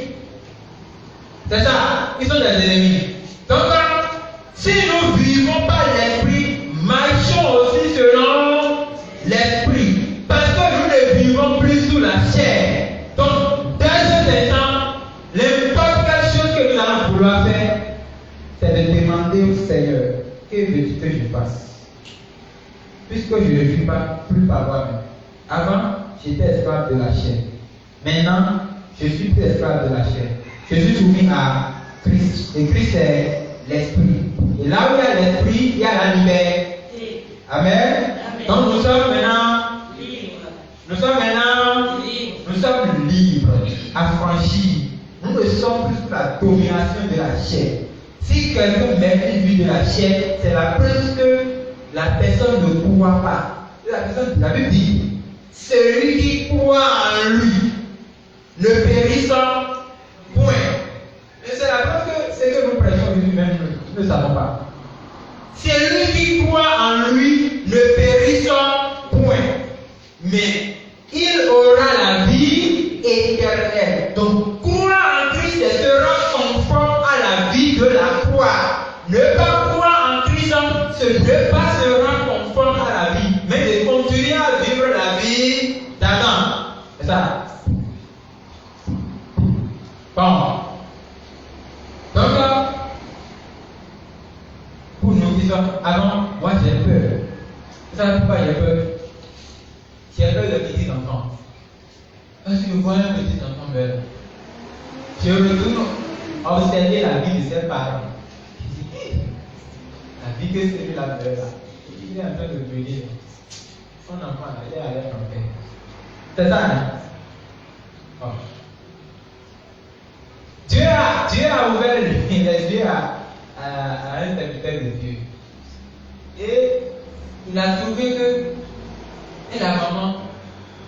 C'est ça, ils sont des ennemis. Donc, si nous vivons par l'esprit, marchons aussi selon l'esprit. Parce que nous ne vivons plus sous la chair. Donc, dans cet instant, n'importe quelle chose que nous allons vouloir faire, c'est de demander au Seigneur, que veux-tu que je fasse? Puisque je ne suis pas plus par moi-même. Avant, j'étais esclave de la chair. Maintenant, je suis plus esclave de la chair. Je suis soumis à Christ. Et Christ est l'esprit. Et là où il y a l'esprit, il y a la liberté. Amen. Donc nous sommes maintenant libres. Nous sommes libres, affranchis. Nous ne sommes plus sous la domination de la chair. Si quelqu'un met une vie de la chair, c'est la preuve que la personne ne croit pas. La Bible dit, celui qui croit en lui ne périssant point. Et c'est la preuve que c'est que nous prêchons lui-même, nous ne savons pas. Celui qui croit en lui ne périssant point, mais il aura la vie éternelle. Donc, croire en Christ, c'est se rendre conforme à la vie de la croix. Ne pas croire en Christ, c'est ne pas se rendre conforme à la vie, mais de continuer à vivre la vie d'Adam. C'est ça. Bon. Donc, pour nous qui sommes avant, moi j'ai peur. Vous savez pourquoi j'ai peur? J'ai peur de petits enfants. Quand je vois un petit enfant meurt, je retourne observer la vie de ses parents. Je dis, la vie que celui-là meurt là, il est en train de brûler. Son enfant là, il est allé en paix. C'est ça, hein? Bon. Dieu a ouvert les yeux à un serviteur de Dieu. Et il a trouvé que la maman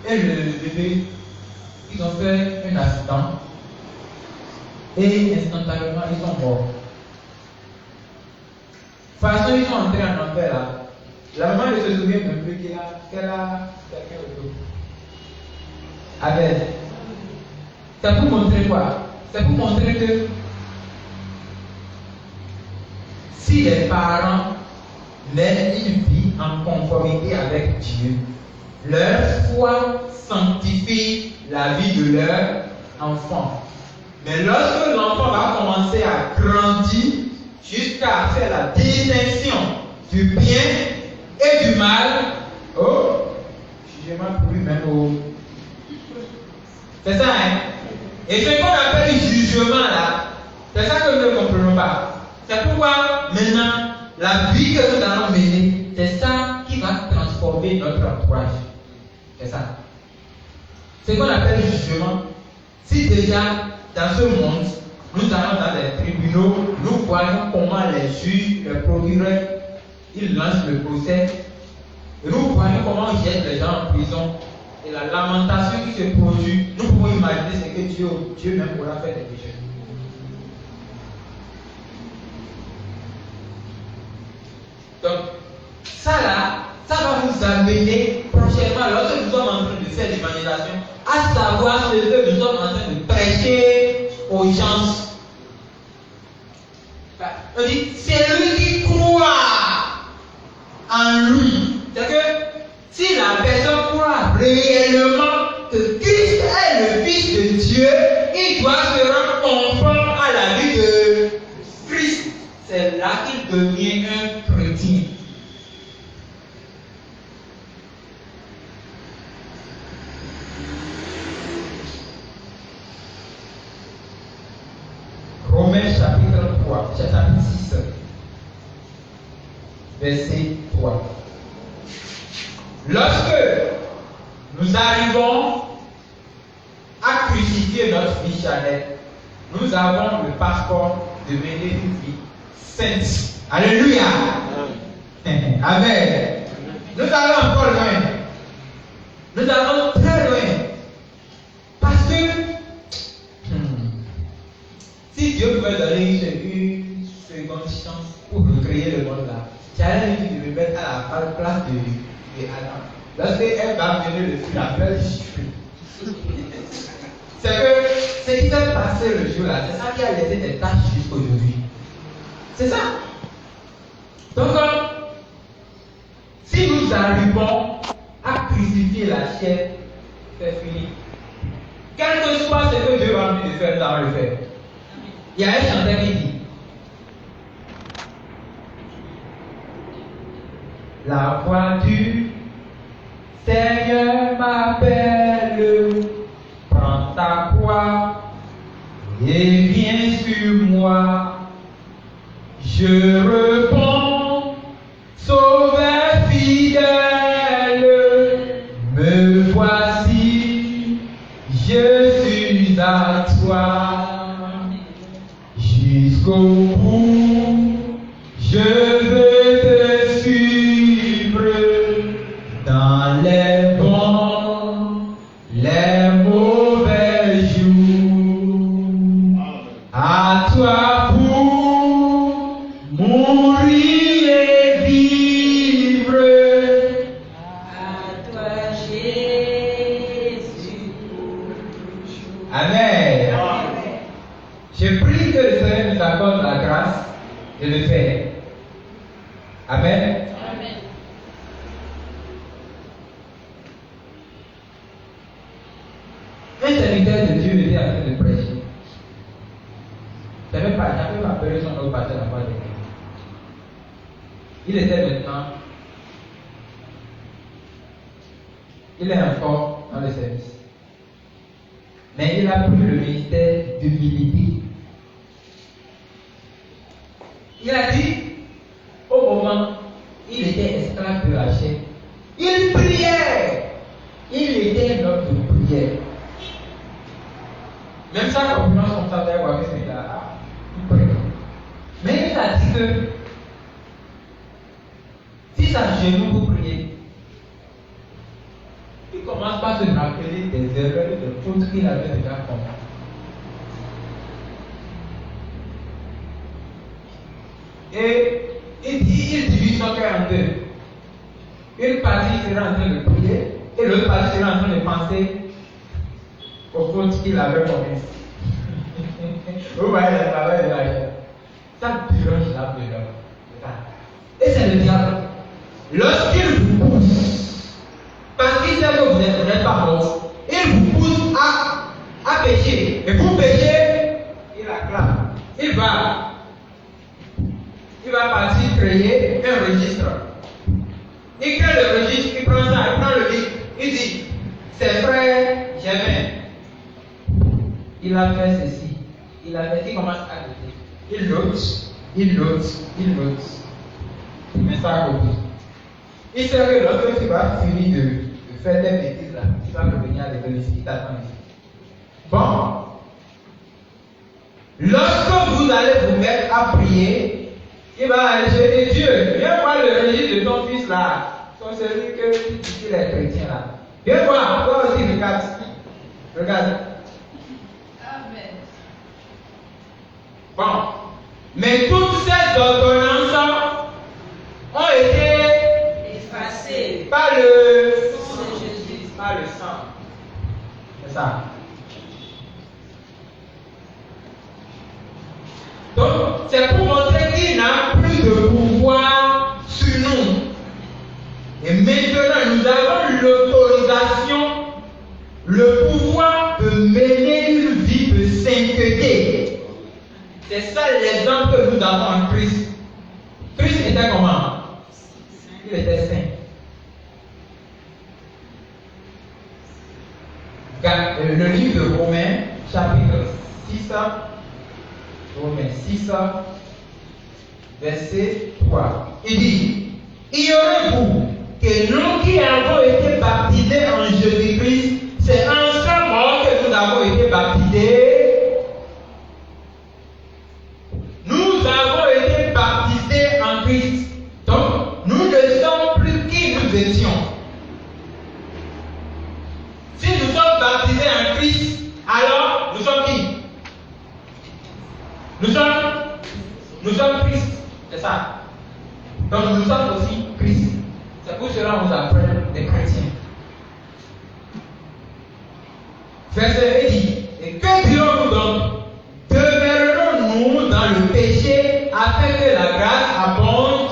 et le bébé, ils ont fait un accident. Et instantanément, ils sont morts. De toute façon, ils sont entrés en enfer là. La maman ne se souvient même plus qu'elle a quelqu'un autour. Avec. C'est pour montrer quoi? C'est pour montrer que si les parents mènent une vie en conformité avec Dieu, leur foi sanctifie la vie de leur enfant. Mais lorsque l'enfant va commencer à grandir jusqu'à faire la distinction du bien et du mal, oh, jugement C'est ça, hein? Et ce qu'on appelle le jugement là, c'est ça que nous ne comprenons pas. C'est pourquoi maintenant, la vie que nous allons mener, c'est ça qui va transformer notre entourage. C'est ça. Ce qu'on appelle le jugement. Si déjà, dans ce monde, nous allons dans les tribunaux, nous voyons comment les juges, les procureurs, ils lancent le procès. Et nous voyons comment ils jettent les gens en prison. Et la lamentation qui se produit, nous pouvons imaginer ce que Dieu même pourra faire des pécheurs. Donc, ça là, ça va nous amener prochainement, lorsque nous sommes en train de faire l'évangélisation, à savoir ce que nous sommes en train de prêcher aux gens. On dit, c'est lui qui croit en lui. C'est que si la personne croit réellement que Christ est le Fils de Dieu, il doit se rendre conforme à la vie de Christ. C'est là qu'il devient un chrétien. Romains chapitre 3, chapitre 6, verset 3. Lorsque nous arrivons à crucifier notre vie charnelle, nous avons le passeport de mener une vie sainte. Alléluia. Amen. Nous allons encore loin. Nous allons très loin. Parce que si Dieu pouvait donner une seconde chance pour recréer le monde là, j'allais lui dire de me mettre à la place de Adam. Lorsqu'elle va venir le fruit, la belle chute. C'est que ce qui s'est passé le jour là, c'est ça qui a laissé des taches jusqu'aujourd'hui. C'est ça. Donc, si nous arrivons à crucifier la chair, c'est fini. Quel que soit ce que Dieu va nous faire, nous allons le faire. Il y a un chanteur qui dit la voix du Seigneur m'appelle, prends ta croix et viens sur moi. Je réponds, Sauveur fidèle, me voici, je suis à toi. Jusqu'au bout, je veux te suivre dans les bons, les mauvais jours. À toi pour mourir et vivre. À toi Jésus. Amen. Je prie que le Seigneur nous accorde la grâce de le faire. Amen. Amen. Un serviteur de Dieu était en train de prêcher. J'avais appelé son autre pasteur la fois dernière. Il était maintenant. Il est encore dans le service. Mais il a pris le ministère d'humilité. Il a dit, au moment, il était esclave de la chair. Il priait. Il était un homme de prière. Même sa confiance comme ça, vous voyez, c'est là. Il prie. Mais il a dit que si ça genoux pour prier, il commence par se rappeler des erreurs et des fautes qu'il avait déjà commises. Et il divise son cœur en deux. Une partie sera en train de prier et l'autre partie sera en train de penser aux fautes qu'il avait commises. Vous voyez le travail de la chair. Ça dérange l'âme de l'homme. Et c'est le diable. Lorsqu'il vous pousse, parce qu'il sait que vous n'êtes pas mort, il vous pousse à pécher. Et pour pécher, il acclame. Il va partir créer un registre. Il crée le registre, il prend ça, il prend le livre, il dit, c'est frère Germain. a fait ceci, il a fait, il commence à noter. Il note. Il met ça à côté. Il sait que lorsque tu vas finir de faire tes bêtises là, tu vas revenir à l'école ici, il t'attend ici. Bon. Lorsque vous allez vous mettre à prier, il va aller chez Dieu. Viens voir le registre de ton fils là. Comme celui que tu dis qu'il est chrétien là. Viens voir, toi aussi, regarde. Regarde. Amen. Bon. Mais toutes ces ordonnances ont été effacées par le sang de Jésus. Par le sang. C'est ça. Donc, c'est pour montrer qu'il n'a plus de pouvoir sur nous. Et maintenant, nous avons l'autorisation, le pouvoir de mener une vie de sainteté. C'est ça l'exemple que nous avons en Christ. Christ était comment? Il était saint. Le livre de Romains, chapitre 6, Romains 6, verset 3. Il dit, ignorez-vous que nous qui avons été baptisés en Jésus-Christ, c'est en sa mort que nous avons été baptisés. Nous avons été baptisés en Christ. Donc, nous ne sommes plus qui nous étions. Si nous sommes baptisés en Christ, alors nous sommes qui? Nous sommes Christ. C'est ça. Donc, nous sommes aussi Christ. C'est pour cela qu'on nous appelle des chrétiens. Verset 1 dit, et que dirons-nous donc? Demeurons-nous dans le péché afin que la grâce abonde?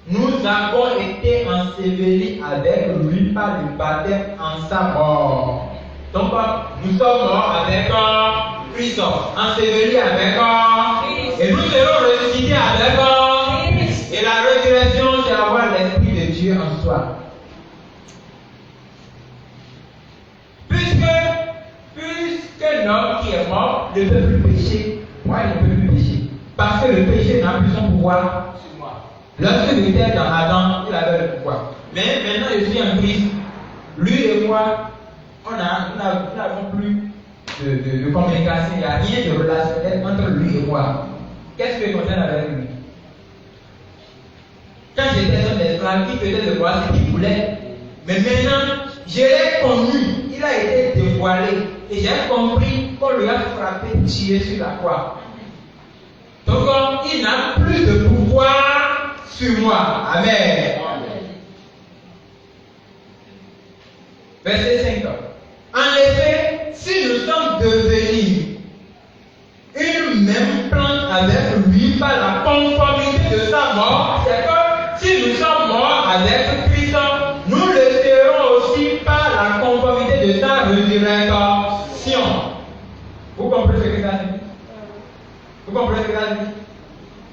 Nous avons été ensevelis avec lui par le baptême en sa mort. Donc, nous sommes morts avec Christ, ensevelis avec Christ, et nous serons ressuscités avec Christ. Et la résurrection, c'est avoir l'Esprit de Dieu en soi. Puisque l'homme qui est mort ne peut plus pécher, moi il ne peut plus pécher. Parce que le péché n'a plus son pouvoir sur moi. Lorsque j'étais dans Adam, il avait le pouvoir. Mais maintenant je suis en Christ. Lui et moi, nous n'avons plus de communication, il n'y a rien de relationnel entre lui et moi. Qu'est-ce que je concerne avec lui? Quand j'étais un esclave, il faisait de moi ce qu'il voulait. Mais maintenant, je l'ai connu, il a été dévoilé. Et j'ai compris qu'on lui a frappé, tué sur la croix. Donc, il n'a plus de pouvoir sur moi. Amen. Verset 5. En effet, si nous sommes devenus une même plante avec lui par la conformité de sa mort, c'est que si nous sommes morts avec Christ, nous le serons aussi par la conformité de sa résurrection. Vous comprenez ce que ça dit? Vous comprenez ce que ça dit?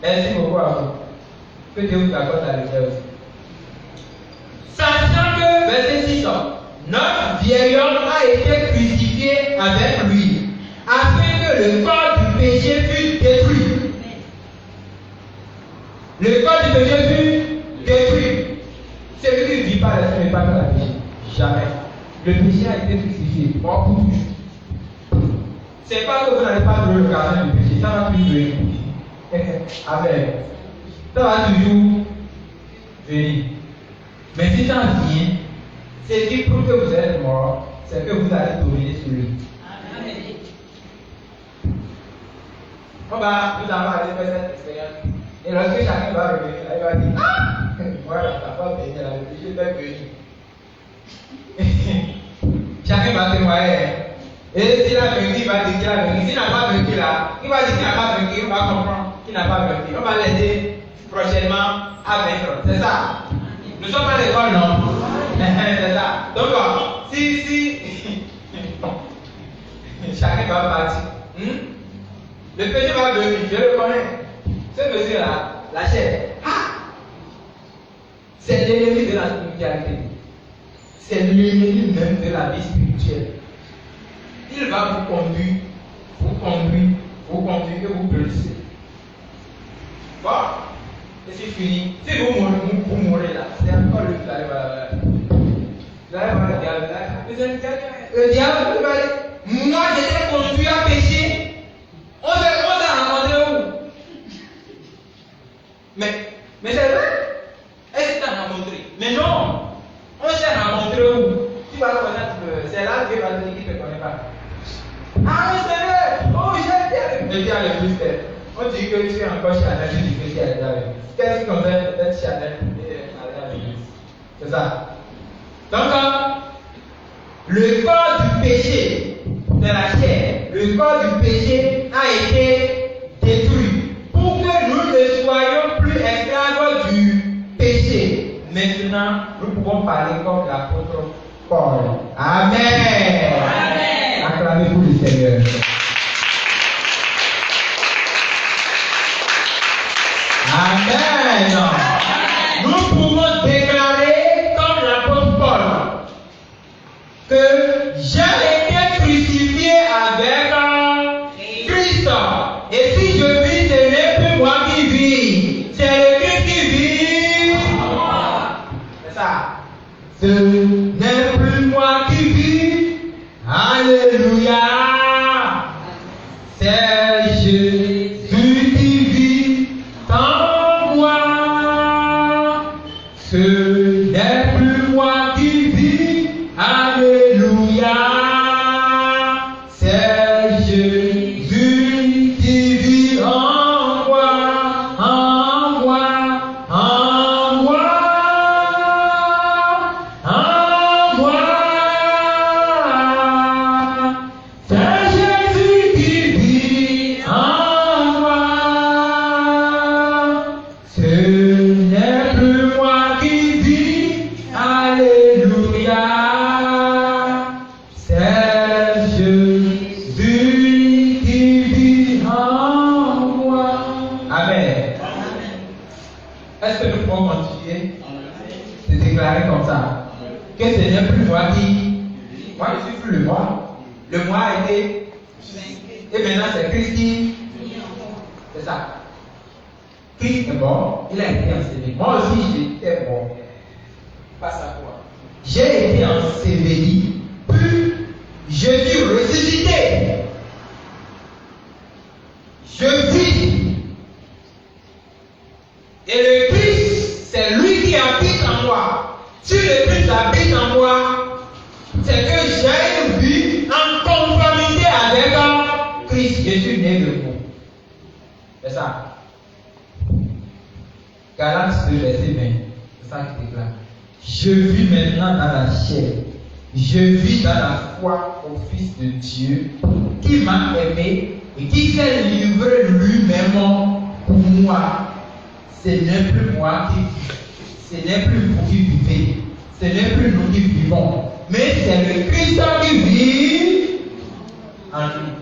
Merci beaucoup à vous. Que Dieu vous accorde à le faire aussi. Sachant que, verset 6, notre vieil homme a été crucifié avec lui, afin que le corps du péché fût détruit. Le corps du péché fut détruit. Celui qui ne vit pas l'esprit n'est pas dans la péché. Jamais. Le péché a été crucifié. Mort pour toujours. C'est pas que vous n'allez pas jouer le gardien du péché. Ça va plus venir. Amen. Ça va toujours venir. Mais si ça vient, c'est dit pour que vous êtes mort, c'est que vous allez dominer sur lui. Amen. Nous allons aller faire cette expérience. Et lorsque chacun va revenir, il va dire, ah, voilà, ça va venir, le péché va venir. Chacun va témoigner. Et s'il a vaincu, il va dire qu'il a vaincu. S'il n'a pas vaincu là, il va dire qu'il n'a pas vaincu, on va comprendre qu'il n'a pas vaincu. On va l'aider prochainement à vaincre. C'est ça. Nous ne sommes pas à l'école, non? C'est ça. Donc, si chacun va partir, le péché va venir, je le connais. Ce monsieur-là, la chair, c'est l'ennemi de la spiritualité. C'est l'ennemi même de la vie spirituelle. Il va vous conduire vous conduit et vous blessez. Bon, et c'est fini. Si vous mourrez là, c'est encore le diable. Vous allez voir le diable là. Le diable, il va dire, moi j'étais conduit à pécher. On s'est rencontré où? Mais c'est vrai. Est-ce que tu as rencontré? Mais non. On s'est rencontré où? Tu vas connaître, c'est là que Dieu va te dire qu'il ne te connaît pas. Ah mais c'est vrai. Oh j'ai le diable est plus faible. On dit que tu es encore charnel, tu dis que tu es avec. Qu'est-ce qu'on fait d'être charnel et aller à l'église? C'est ça. Donc, le corps du péché de la chair, le corps du péché a été détruit pour que nous ne soyons plus esclaves du péché. Maintenant, nous pouvons parler comme l'apôtre Paul. Amen. Amen. Acclamez-vous le Seigneur. Amen. Nous pouvons déclarer comme l'apôtre Paul que j'ai été crucifié avec Christ. Et si je vis, ce n'est plus moi qui vis, c'est le Christ qui vit. C'est ça. Ce n'est plus moi qui vis. Alléluia. C'est Jésus qui vit en moi. Ce n'est plus moi qui vis. Alléluia. C'est Jésus qui vit en moi, en moi, en moi, en moi. C'est Jésus qui vit en moi. Ce n'est plus moi qui vis. Alléluia. C'est Jésus qui vit en moi. Amen. Est-ce que nous pouvons continuer de déclarer comme ça? Que ce n'est plus moi qui. Moi, je suis plus le moi. Le moi a été. Et maintenant, c'est Christ qui. C'est ça. Christ est mort, il a été enseveli. Moi aussi, j'étais mort. Face à quoi? J'ai été enseveli, puis je suis ressuscité. Je vis. Et le Christ, c'est lui qui habite en moi. Si le Christ habite en moi, c'est que j'ai une vie en conformité avec Christ. Je suis né de vous. C'est ça. Galates 2, verset 20. C'est ça qui déclare. Je vis maintenant dans la chair. Je vis dans la foi au Fils de Dieu qui m'a aimé et qui s'est livré lui-même pour moi. Ce n'est plus moi qui vis. Ce n'est plus vous qui vivez. Ce n'est plus nous qui vivons. Mais c'est le Christ qui vit en nous.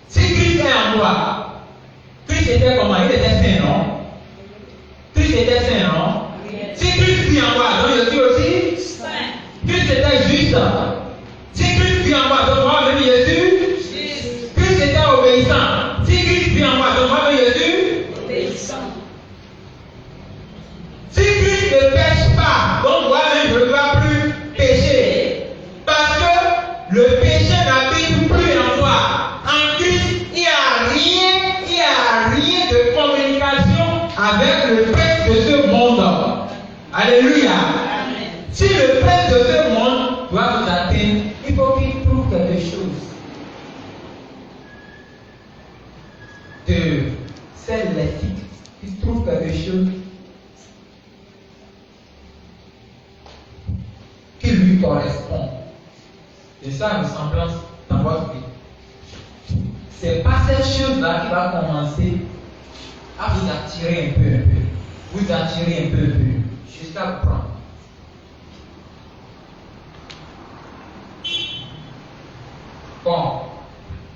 Si Christ est en toi, Christ était comment? Il était saint, non? Christ était saint, non? Si Christ vit en moi, donc je suis aussi saint. Christ était juste. Si Christ vit en moi, donc moi, je suis juste. Christ était obéissant. Si Christ vit en moi, donc moi, je suis obéissant. Si Christ ne pêche pas, donc moi-même, je ne dois plus pécher. Parce que le péché n'habite plus en moi. En Christ, il n'y a rien de communication avec le prince de ce monde. Alléluia. Amen. Si le prince de ce monde doit vous atteindre, il faut qu'il trouve quelque chose de célestique. Il trouve quelque chose qui lui correspond. Et ça, ressemblance dans votre vie. C'est pas cette chose-là qui va commencer à vous attirer un peu. Vous attirer un peu, jusqu'à vous prendre. Bon,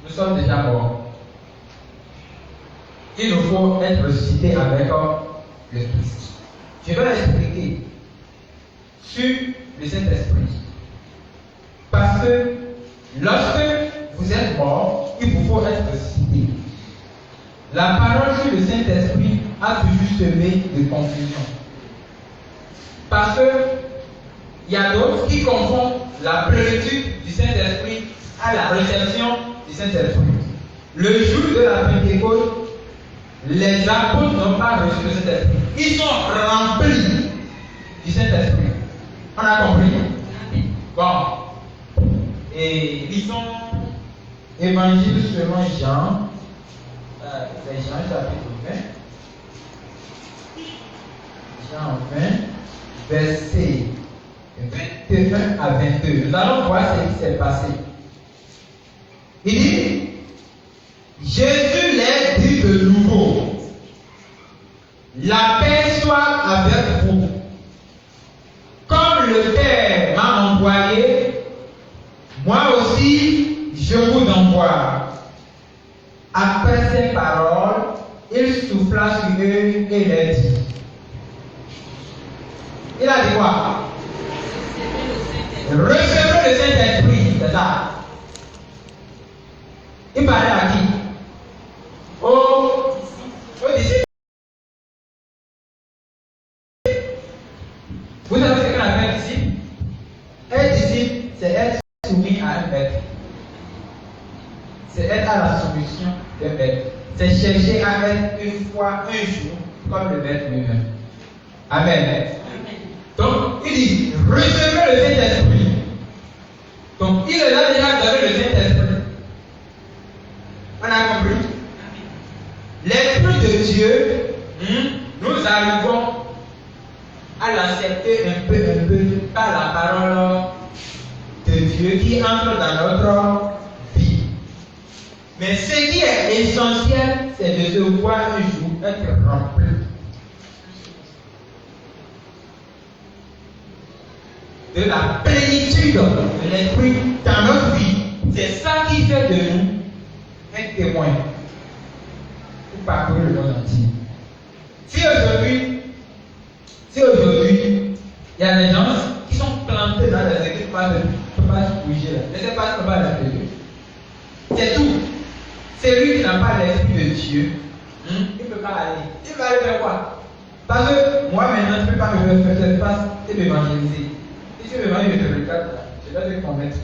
nous sommes déjà morts. Il nous faut être ressuscités avec le Christ. Je vais expliquer sur le Saint-Esprit. Parce que Lorsque vous êtes mort, il vous faut être ressuscité. La parole sur le Saint-Esprit a toujours semé de confusion. Parce que il y a d'autres qui confondent la plénitude du Saint-Esprit à la réception du Saint-Esprit. Le jour de la Pentecôte, les apôtres n'ont pas reçu le Saint-Esprit. Ils sont remplis du Saint-Esprit. On a compris? Bon. Et lisons Évangile selon Jean. C'est Jean chapitre 20. Jean 20, verset 21 à 22. Nous allons voir ce qui s'est passé. Il dit, Jésus leur dit de nouveau, la paix soit avec vous. Comme le Père m'a envoyé, moi aussi je vous envoie. Après ces paroles, il souffla sur eux et leur dit. Il a dit quoi? Recevez le Saint-Esprit, c'est ça. Il parlait à qui? Aux disciples. Vous savez ce qu'on appelle un disciple? Un disciple, c'est être soumis à un maître. C'est être à la soumission d'un maître. C'est chercher à être une fois, un jour, comme le maître lui-même. Amen. Donc, il dit, recevez le Saint-Esprit. Donc, il est là déjà donné le Saint-Esprit. On a compris? L'Esprit de Dieu, nous arrivons à l'accepter un peu par la parole de Dieu qui entre dans notre vie. Mais ce qui est essentiel, c'est de se voir un jour être rempli. De la plénitude de l'Esprit dans notre vie. C'est ça qui fait de nous un témoin pour parcourir le monde entier. Si aujourd'hui, il y a des gens qui sont plantés dans les églises, ne peuvent pas se bouger là. Ne sais pas ce qu'on va l'appeler. C'est tout. C'est lui qui n'a pas l'Esprit de Dieu. Il ne peut pas aller. Il va aller faire quoi? Parce que moi maintenant, je ne peux pas me faire cette face et m'évangéliser. Si tu veux m'évangéliser, je te regarde, je vais te convaincre.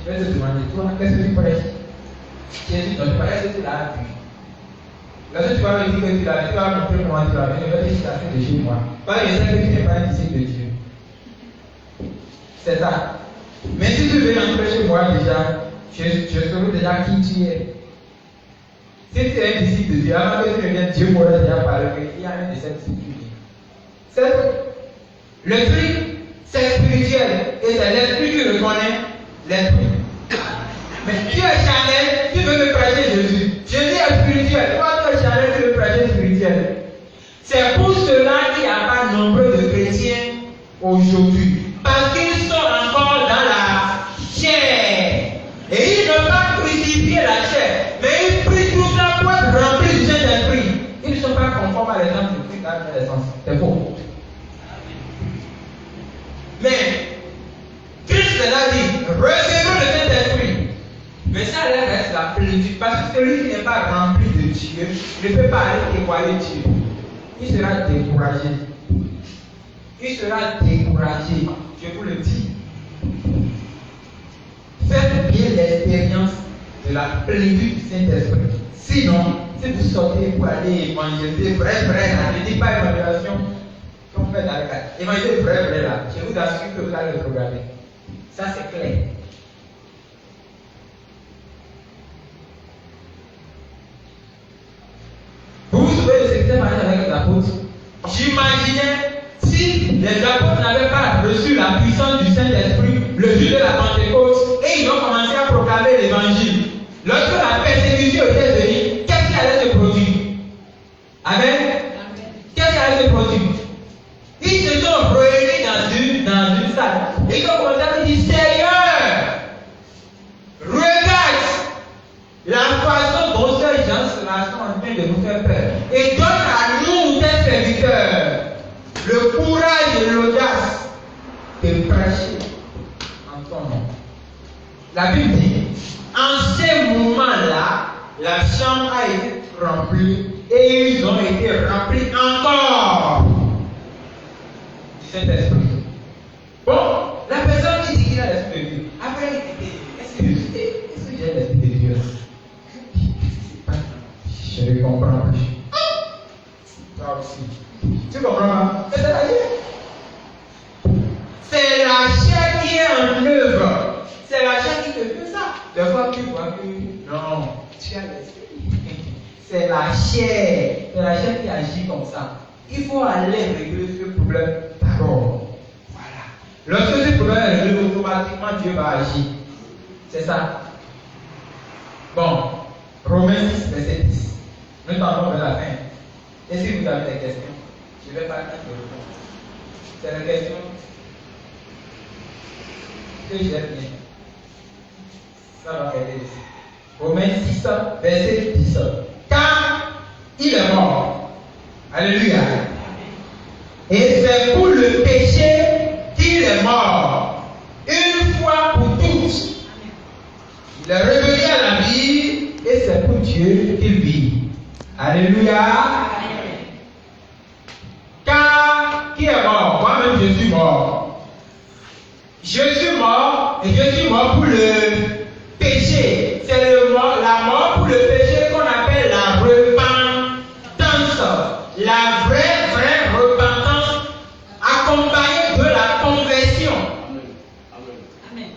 Je vais te demander, toi, qu'est-ce que tu prêches? Jésus, non, tu prêches que tu l'as vu. Lorsque tu vas me dire que tu l'as vu, tu vas montrer comment tu l'as vu. Je vais te dire que ça fait de chez moi. Parce que je sais que tu n'es pas un disciple de Dieu. C'est ça. Mais si tu veux entrer chez moi déjà, je saurai déjà qui tu es. Si tu es un disciple de Dieu, avant que tu ne viennes, Dieu m'aurait déjà parlé qu'il y a un de ces disciples. Le truc, c'est spirituel. Et c'est l'esprit qui reconnaît l'esprit. Mais tu es charnel, tu veux me prêcher Jésus. Jésus est spirituel. Toi, tu es charnel, tu veux prêcher spirituel. C'est pour cela qu'il n'y a pas nombre de chrétiens aujourd'hui. Parce qu'ils sont encore dans la chair. Et ils n'ont pas crucifié la chair. Mais ils prient tout ça pour être remplis du Saint-Esprit. Ils ne sont pas conformes à l'exemple de Christ dans l'essence. C'est faux. Mais Christ l'a dit, recevez le Saint-Esprit. Mais ça reste la plénitude. Parce que celui qui n'est pas rempli de Dieu ne peut pas aller témoigner Dieu. Il sera découragé. Il sera découragé. Je vous le dis. Faites bien l'expérience de la plénitude du Saint-Esprit. Sinon, si vous sortez pour aller évangéliser, vrai, là, je ne dis pas évangélisation, qu'on fait dans le cadre. Évangéliser vrai, là, je vous assure que vous allez le programmer. Ça, c'est clair. Vous vous souvenez de ce qui s'est passé avec les apôtres? J'imaginais si les apôtres n'avaient pas reçu la puissance du Saint-Esprit le jour de la Pentecôte et ils ont commencé à proclamer l'évangile. Lorsque la persécution était venue, qu'est-ce qui allait se produire? Amen. Qu'est-ce qui allait se produire? Ils se sont réunis dans une salle et ils ont commencé à dire Seigneur, regarde la façon dont ces gens sont en train de nous faire peur et donne à nous, tes serviteurs, le courage et l'audace de prêcher en ton nom. La Bible dit, en ces moments-là, la chambre a été remplie et ils ont été remplis encore du Saint-Esprit. Bon, la personne qui dit qu'il a l'Esprit de Dieu, après il dit, est-ce que j'ai l'Esprit de Dieu? Je ne comprends plus. Toi aussi. Tu comprends? C'est la chair. C'est la chair qui est en œuvre. C'est la chair qui te fait ça. Des fois, tu vois que non, tu as l'esprit. C'est la chair. C'est la chair qui agit comme ça. Il faut aller régler ce problème d'abord. Voilà. Lorsque ce problème est réglé, automatiquement Dieu va agir. C'est ça. Bon, Romains 6, verset 10. Nous tendons vers la fin. Et si vous avez des questions, je ne vais pas te répondre. C'est la question que j'aime bien. Ça va aider ici. Romains 6, verset 10. Car il est mort. Alléluia. Et c'est pour le péché qu'il est mort. Une fois pour toutes. Il est revenu à la vie et c'est pour Dieu qu'il vit. Alléluia. Car qui est mort? Moi-même je suis mort. Je suis mort et je suis mort pour le péché. C'est la mort pour le péché qu'on appelle la repentance. La vraie repentance accompagnée de la conversion. Amen.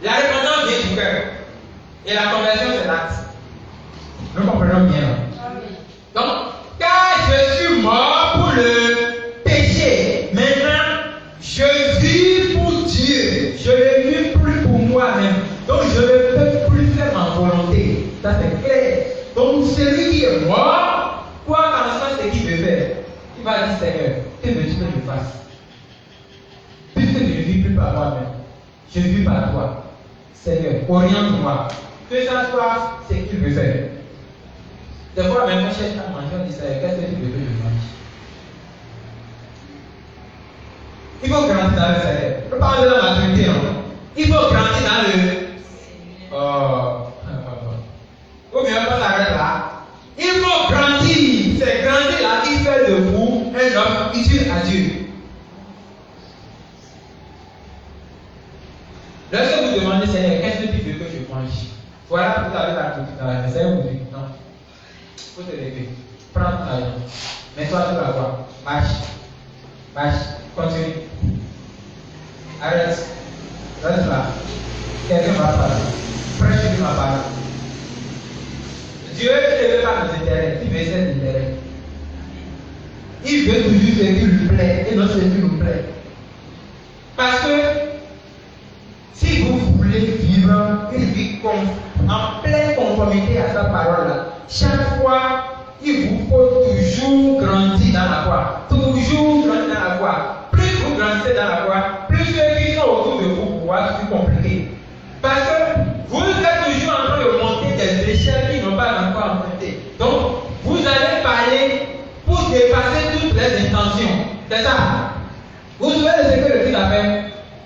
La repentance vient du cœur. Et la conversion c'est l'acte. Nous comprenons bien. Donc, car je suis mort pour le péché, maintenant je vis pour Dieu. Je ne vis plus pour moi-même. Donc je ne peux plus faire ma volonté. Ça c'est clair. Donc celui qui est mort, quoi qu'en soit ce qu'il veut faire, il va dire Seigneur, que veux-tu que je fasse? Puisque je ne vis plus par moi-même, je vis par toi. Seigneur, oriente-moi. Que ça soit ce qu'il veut faire. Des fois, même quand je cherche à manger, on dit Seigneur, qu'est-ce que tu veux que je mange? Il faut grandir dans le Seigneur. Je parle de la maturité, non? Il faut grandir dans le. Ou bien on s'arrête là. Il faut grandir. C'est grandir là qui fait de vous un homme utile à Dieu. Lorsque vous demandez Seigneur, qu'est-ce que tu veux que je mange? Voilà, vous avez la culture dans la maison. Seigneur vous dit non. Il faut te lever. Prends ton argent. Mets-toi sur la voie. Marche. Continue. Arrête. Reste là. Quelqu'un va parler. Prêche-lui ma parole. Dieu ne veut pas nos intérêts, il veut ses intérêts. Il veut toujours ce qui lui plaît et non ce qui nous plaît. Parce que si vous voulez vivre une vie en pleine conformité à sa parole, chaque fois, il vous faut toujours grandir dans la foi. Toujours grandir dans la foi. Plus vous grandissez dans la foi, plus ceux qui sont autour de vous pour voir c'est plus compliqué. Parce que vous êtes toujours en train de monter des échelles qui n'ont pas encore emprunté. Donc, vous allez parler pour dépasser toutes les intentions. C'est ça. Vous savez ce que le Christ a fait?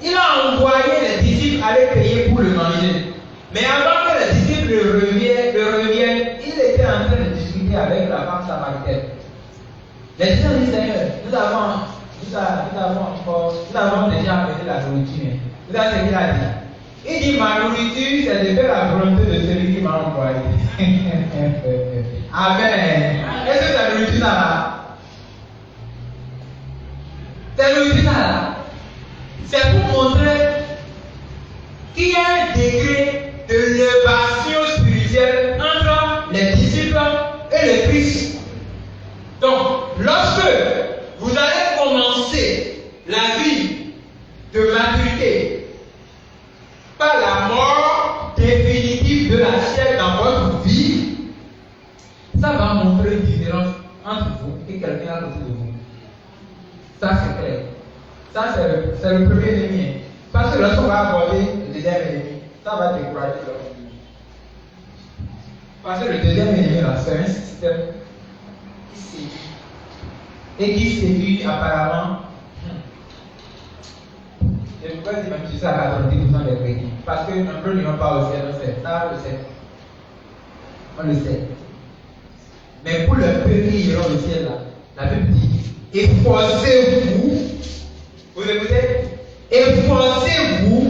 Il a envoyé les disciples aller payer pour le manger. Mais avant que les disciples reviennent, il était en train de discuter avec la femme samaritaine. Les disciples ont dit Seigneur, nous avons déjà amené la nourriture. Vous savez ce qu'il a dit? Il dit ma nourriture, c'est de faire la volonté de celui qui m'a envoyé. Amen. Est-ce que ta nourriture ça là? Ta nourriture ça là? C'est pour montrer qu'il y a un degré de l'élévation spirituelle entre les disciples et le Christ. Donc, lorsque vous allez commencer la vie de maturité par la mort définitive de la chair dans votre vie, ça va montrer une différence entre vous et quelqu'un à côté de vous. Ça c'est clair. Ça c'est le premier ennemi. Parce que lorsqu'on va aborder le deuxième ennemi, ça va décourager l'homme. Parce que le deuxième ennemi là, c'est un système qui séduit. Et qui séduit apparemment. pourrais dire même si c'est à 90% des chrétiens. Parce que un peu n'iront pas au ciel, on sait. Ça, on le sait. On le sait. Mais pour le peu qui iront au ciel, là, la Bible dit efforcez-vous, vous écoutez, efforcez-vous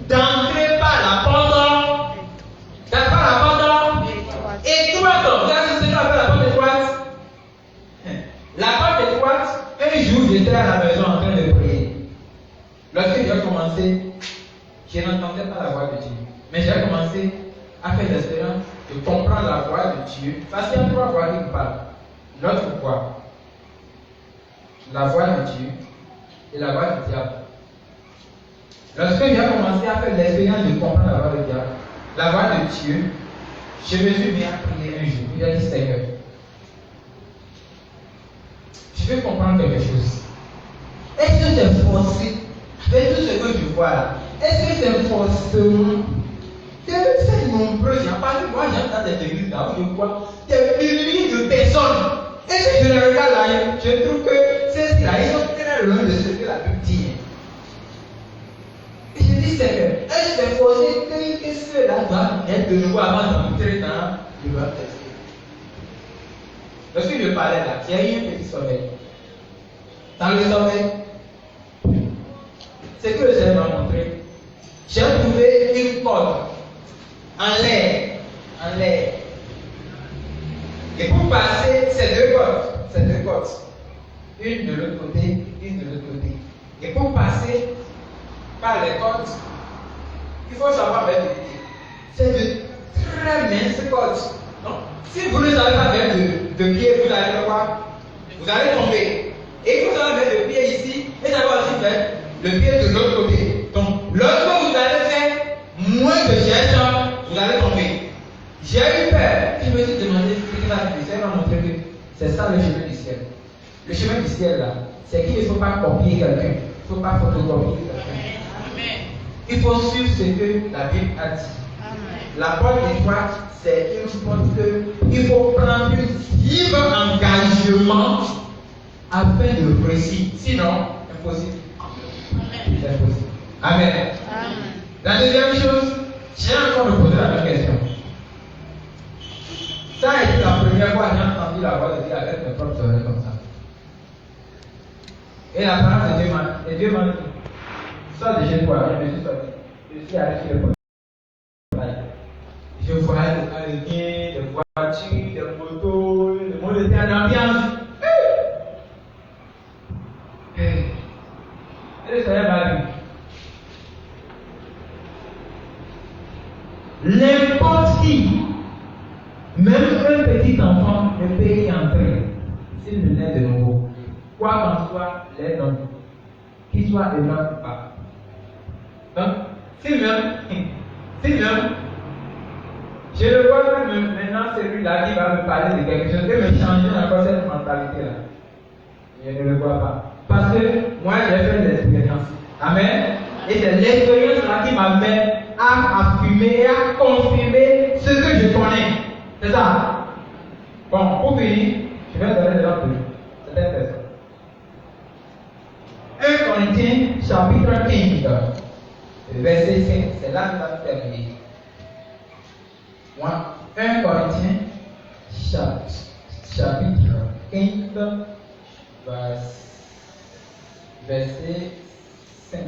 d'entrer par la porte. Par la porte étroite. Vous savez ce que appelle la porte étroite? La porte étroite, un jour j'étais à la maison en train de prier. Lorsque j'ai commencé, je n'entendais pas la voix de Dieu. Mais j'ai commencé à faire l'expérience de comprendre la voix de Dieu. Parce qu'il y a trois voix qui me parlent. L'autre voix, la voix de Dieu et la voix du diable. Lorsque j'ai commencé à faire l'expérience de comprendre la voix du diable, la voix de Dieu, je me suis mis à prier un jour. Il a dit Seigneur, je veux comprendre quelque chose. Est-ce que c'est forcé, avec tout ce que je vois là, est-ce que c'est forcément que c'est nombreux? Parce que moi j'entends des églises là où je vois des milliers de personnes. Et si je les regarde là, je trouve que ces là, ils sont très loin de ce que la Bible dit. Et je dis Seigneur, est-ce que c'est forcé que ceux-là doivent être de nouveau avant d'entrer dans le baptême? Lorsque je parlais là, il y a eu un petit sommeil. Dans le sommeil, ce que le Seigneur m'a montré, j'ai trouvé une corde en l'air. Et pour passer ces deux cordes, une de l'autre côté, une de l'autre côté. Et pour passer par les cordes, il faut savoir mettre les pieds. C'est de très minces cordes. Donc, si vous ne savez pas mettre de pied, vous allez le voir, vous allez tomber. Et il faut savoir mettre le pied ici, et savoir aussi mettre le pied de l'autre côté. Donc, lorsque vous allez faire moins de gestes, vous allez tomber. J'ai eu peur. Je me suis demandé ce qui va se passer. Ça m'a montré que c'est ça le chemin du ciel. Le chemin du ciel là, c'est qu'il ne faut pas copier quelqu'un. Il ne faut pas photocopier quelqu'un. Il faut suivre ce que la Bible a dit. La porte étroite, c'est une porte qu'il faut prendre un vif engagement afin de réussir. Sinon, impossible. C'est impossible. Amen. La deuxième chose, j'ai encore me poser la même question. Ça a été la première fois que j'ai entendu la voix de Dieu avec mes propres oreilles comme ça. Et la parole de Dieu m'a dit, sors de chez toi, je me suis sorti. Je suis allé sur le portail. Je voyais des Canadiens, des voitures, des motos, le monde était en ambiance. Et le Seigneur m'a dit, n'importe qui, même un petit enfant ne peut y entrer s'il ne naît de nouveau. Quoi qu'en soit les noms, qu'il soit énorme ou pas. Donc, si même, je le vois que maintenant celui-là qui va me parler de quelque chose, et me changer encore cette mentalité-là. Je ne le vois pas. Parce que moi j'ai fait l'expérience. Amen. Et c'est l'expérience-là qui m'amène à affirmer et à confirmer ce que je connais. C'est ça. Bon, pour finir, je vais donner l'exemple de certaines personnes. 1 Corinthiens chapitre 15, verset 5, c'est là que ça se termine. 1 Corinthiens chapitre 15, verset 5.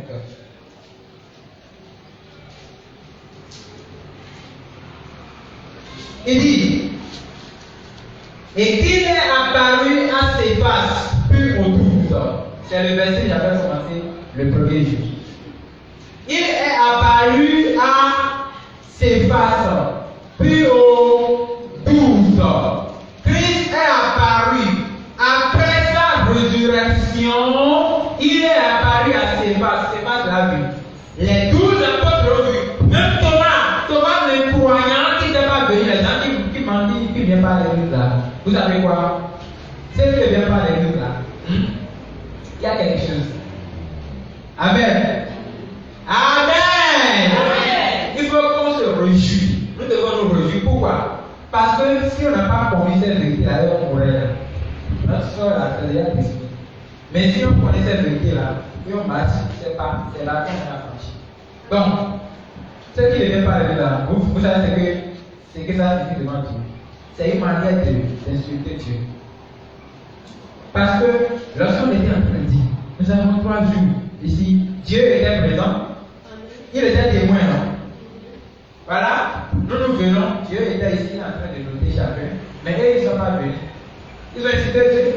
Il dit, et qu'il est apparu à ses faces, puis aux 12. C'est le verset que j'avais commencé le premier jour. Il est apparu à ses faces, puis aux 12. Christ est apparu après sa résurrection. Il est apparu à ses faces l'a vu. Les 12 apôtres l'ont vu. Même Thomas le croyant qui n'était pas venu, les gens qui m'ont dit qu'il ne vient pas à l'église là. Vous savez quoi? C'est qui ne vient pas à l'église là. Il y a quelque chose. Amen. Amen. Il faut qu'on se réjouisse. Nous devons nous réjouir. Pourquoi? Parce que si on n'a pas compris cette vérité là, on mourrait là. Notre soeur là, c'est déjà décidé. Mais si on connaît cette vérité là, et on marche, c'est là qu'on a franchi. Donc, ce qui ne vient pas de là, vous savez ce que ça signifie devant Dieu. C'est une manière d'insulter Dieu. Parce que lorsqu'on était en train de dire, nous avons 3 jours ici, Dieu était présent, il était témoin, non? Voilà, nous venons, Dieu était ici en train de noter chacun, mais eux, ils ne sont pas venus. Ils ont insulté Dieu.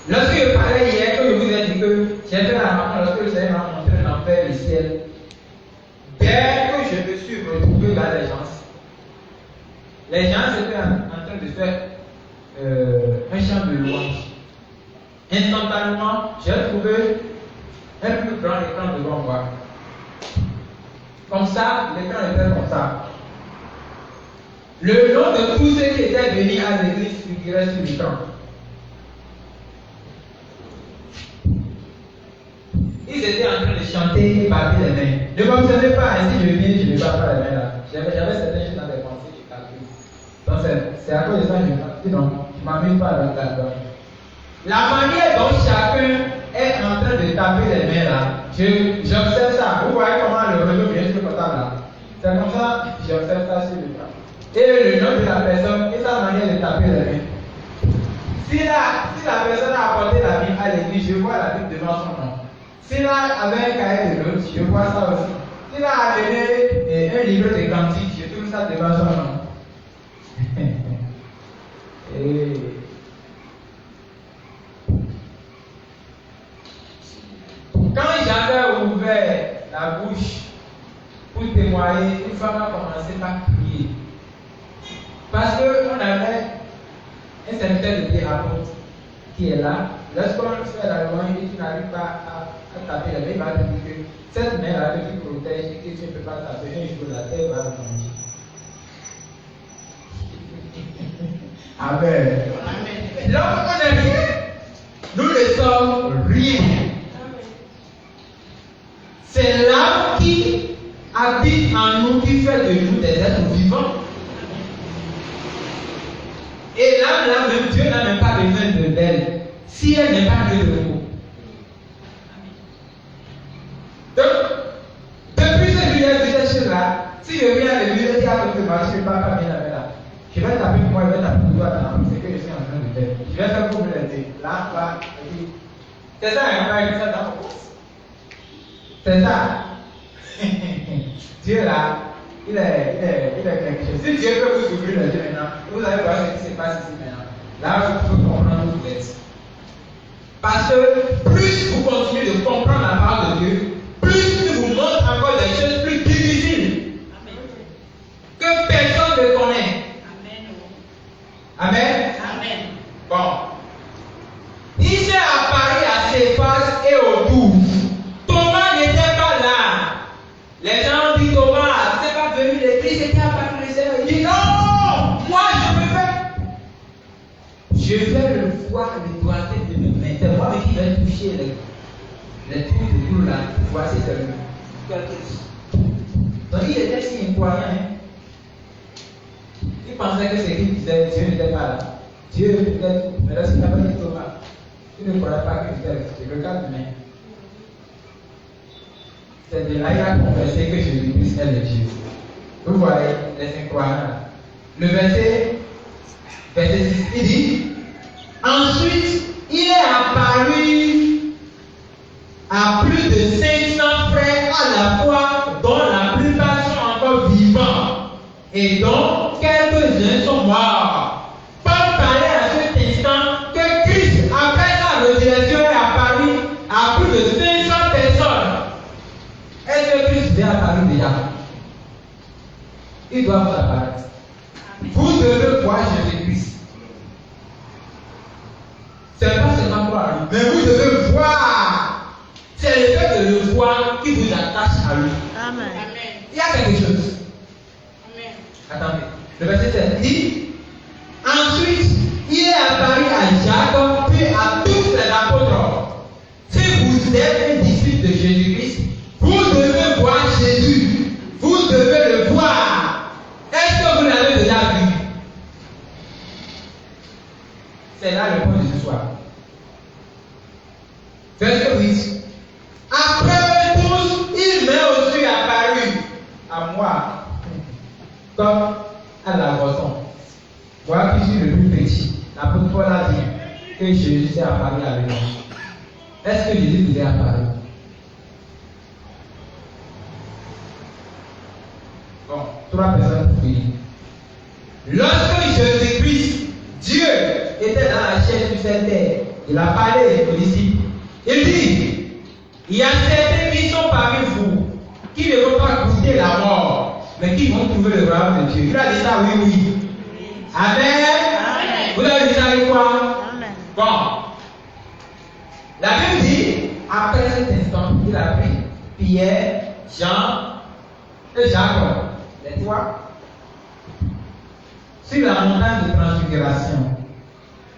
Lorsque je parlais hier, que je vous ai dit que j'ai fait la maman, lorsque le Seigneur m'a montré l'enfer et le ciel, dès que je me suis retrouvé dans les gens étaient en train de faire un chant de louange. Instantanément, j'ai trouvé un plus grand écran devant moi. Comme ça, l'écran était comme ça. Le nom de tous ceux qui étaient venus à l'église figurait sur l'écran. Ils étaient en train de chanter et battre les mains. Ne m'observez pas, ainsi je viens, je ne bats pas les mains là. J'avais certaines choses dans les pensées, je calcule. Donc c'est à cause de ça que je ne m'amuse pas là-dedans. La manière dont chacun est en train de taper les mains là, j'observe ça. Vous voyez comment le réseau vient sur le portable là. C'est comme ça, j'observe ça sur l'écran. Et le nom de la personne et sa manière de taper les mains. Si la personne a apporté la Bible à l'église, je vois la Bible devant son nom. S'il avait un cahier de notes, je vois ça aussi. S'il a amené un livre de cantique, je trouve ça devant son nom. Quand j'avais ouvert la bouche pour témoigner, une femme a commencé par crier. Parce qu'on avait un serviteur de apôtre qui est là. Lorsqu'on fait la louange et tu n'arrives pas à taper la main, il va te dire que cette main-là que tu protèges et que tu ne peux pas taper, un jour la terre va manger. Amen. Lorsqu'on est rien, nous ne sommes rien. C'est l'âme qui habite en nous, qui fait de nous des êtres vivants. Et l'âme là, même Dieu n'a même pas besoin d'elle. Si elle n'est pas de repos. Donc, depuis que je viens de cette chose-là, si je viens à l'église et dis à votre mari, je ne vais pas bien la là. Je vais taper pour moi, je vais taper pour toi, c'est que je suis en train de faire. Je vais faire comme je l'ai dit. Là, là, c'est ça, on va écrire ça dans mon poste. C'est ça. Dieu là, il est quelque chose. Si Dieu peut vous ouvrir les yeux maintenant, vous allez voir ce qui se passe ici maintenant. Là, vous pouvez comprendre où vous êtes. Parce que plus vous continuez de comprendre la parole de Dieu, plus il vous montre encore des choses plus difficiles. Amen. Que personne ne connaît. Amen. Amen. Amen. Bon. Il s'est apparu à ses faces et autour. Thomas n'était pas là. Les gens ont dit Thomas, c'est pas venu l'église, c'était apparu le Seigneur. Il dit non, moi je me fais. Je vais le voir le doigté de mes mains. C'est moi qui vais toucher les trucs de tout là. Voici c'est lui. Donc il était si incroyant. Il pensait que ce qu'il disait, Dieu n'était pas là. Dieu peut-être, mais lorsqu'il n'a pas dit Thomas, il ne croyait pas que c'était le cas de main. C'est de là qu'il a confessé que Jésus-Christ est le Dieu. Vous voyez les incroyants. Le verset 6, il dit ensuite, il est apparu à plus de 500 frères à la fois, dont la plupart sont encore vivants et dont quelques-uns sont morts. Paul parlait à cet instant que Christ, après sa résurrection, est apparu à plus de 500 personnes. Est-ce que Christ est apparu déjà? Il doit vous apparaître. Vous devez voir Jésus-Christ. C'est pas seulement croire, mais vous devez voir. C'est le fait de le voir qui vous attache à lui. Amen. Il y a quelque chose. Amen. Attendez. Le verset 7 dit ensuite, il est apparu à Jacob, puis à tous les apôtres. Si vous êtes un disciple de Jésus-Christ, vous devez voir Jésus. Vous devez le voir. Est-ce que vous l'avez déjà vu? C'est là le point de ce soir. Verset 8. Après tous, il m'est aussi apparu à moi, comme à la boisson. Moi qui suis le plus petit, l'apôtre Paul a dit que Jésus s'est apparu avec moi. Est-ce que Jésus vous est apparu? Bon, 3 personnes pour prier. Lorsque Jésus-Christ, Dieu, était dans la chair sur cette terre, il a parlé aux disciples. Il dit, il y a certains qui sont parmi vous, qui ne vont pas goûter la mort, mais qui vont trouver le royaume de Dieu. Il a dit ça, oui, oui. Amen. Amen. Vous avez dit ça avec quoi? Amen. Bon. La Bible dit, après cet instant, il a pris Pierre, Jean et Jacques, les trois, sur la montagne de transfiguration,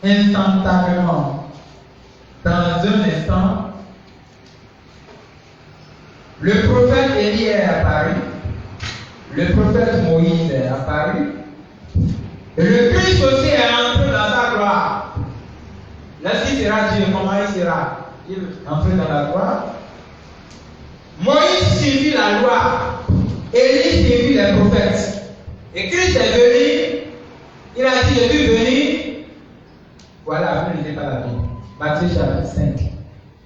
instantanément, dans un instant, le prophète Élie est apparu, le prophète Moïse est apparu, et le Christ aussi est entré dans sa gloire. Lorsqu'il sera Dieu, comment il sera? Il est entré dans la gloire. Moïse suivit la loi, Élie suivit les prophètes. Et Christ est venu, il a dit, je suis venu. Voilà, vous ne lisez pas la Bible. Matthieu chapitre 5.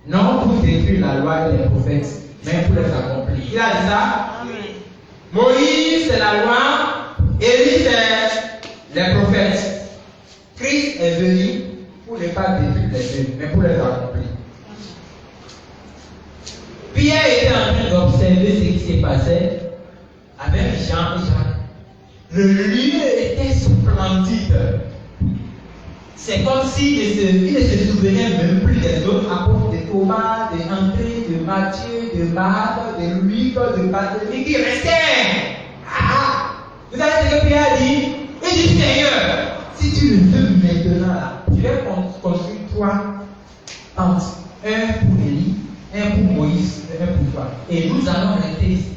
Non pour détruire la loi et les prophètes, mais pour les accomplir. Il a dit ça. Amen. Moïse, c'est la loi, Élie, c'est les prophètes. Christ est venu pour ne pas détruire les deux, mais pour les accomplir. Pierre était en train d'observer ce qui se passait avec Jean et Jacques. Le lieu était splendide. C'est comme s'il ne se souvenait même plus des autres apôtres, de Thomas, de André, de Matthieu, de Marc, de Luc, de Barthélemy qui restaient. Ah! Vous savez ce que Pierre a dit? Il dit, Seigneur, si tu le veux maintenant, là, je vais construire 3 tentes. Un pour Élie, un pour Moïse, et un pour toi. Et nous allons rester ici.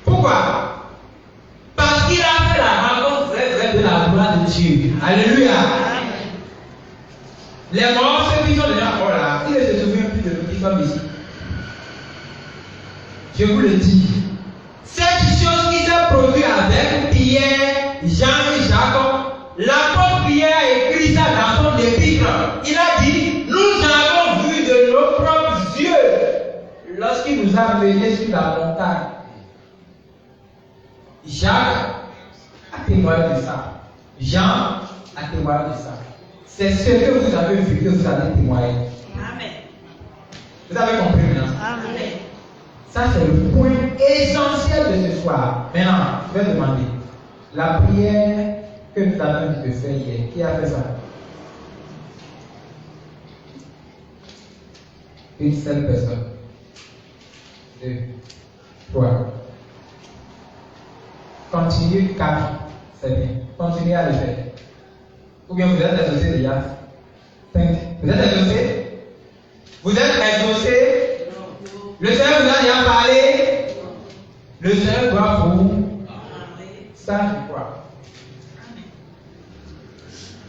Pourquoi? Parce qu'il a fait la rencontre vraie de la gloire de Dieu. Alléluia. Amen. Les morts, ceux qui sont déjà morts là, ils ne se souviennent plus de nous qui sommes ici. Je vous le dis. Cette chose qui s'est produite avec Pierre, Jean et Jacques, l'apôtre Pierre a écrit ça dans son épître. Il a dit, nous avons vu de nos propres yeux lorsqu'il nous a menés sur la montagne. Jacques a témoigné de ça. Jean a témoigné de ça. C'est ce que vous avez vu que vous avez témoigné. Amen. Vous avez compris maintenant? Amen. Ça, c'est le point essentiel de ce soir. Maintenant, je vais demander la prière que nous avons dit de faire hier. Qui a fait ça? Une seule personne. 2, 3. Continuez 4. C'est bien. Continuez à le faire. Ou bien vous êtes exaucé déjà. 5. Vous êtes exaucé? Vous êtes exaucé? Le Seigneur vous a déjà parlé. Le Seigneur doit vous. Ça, je crois.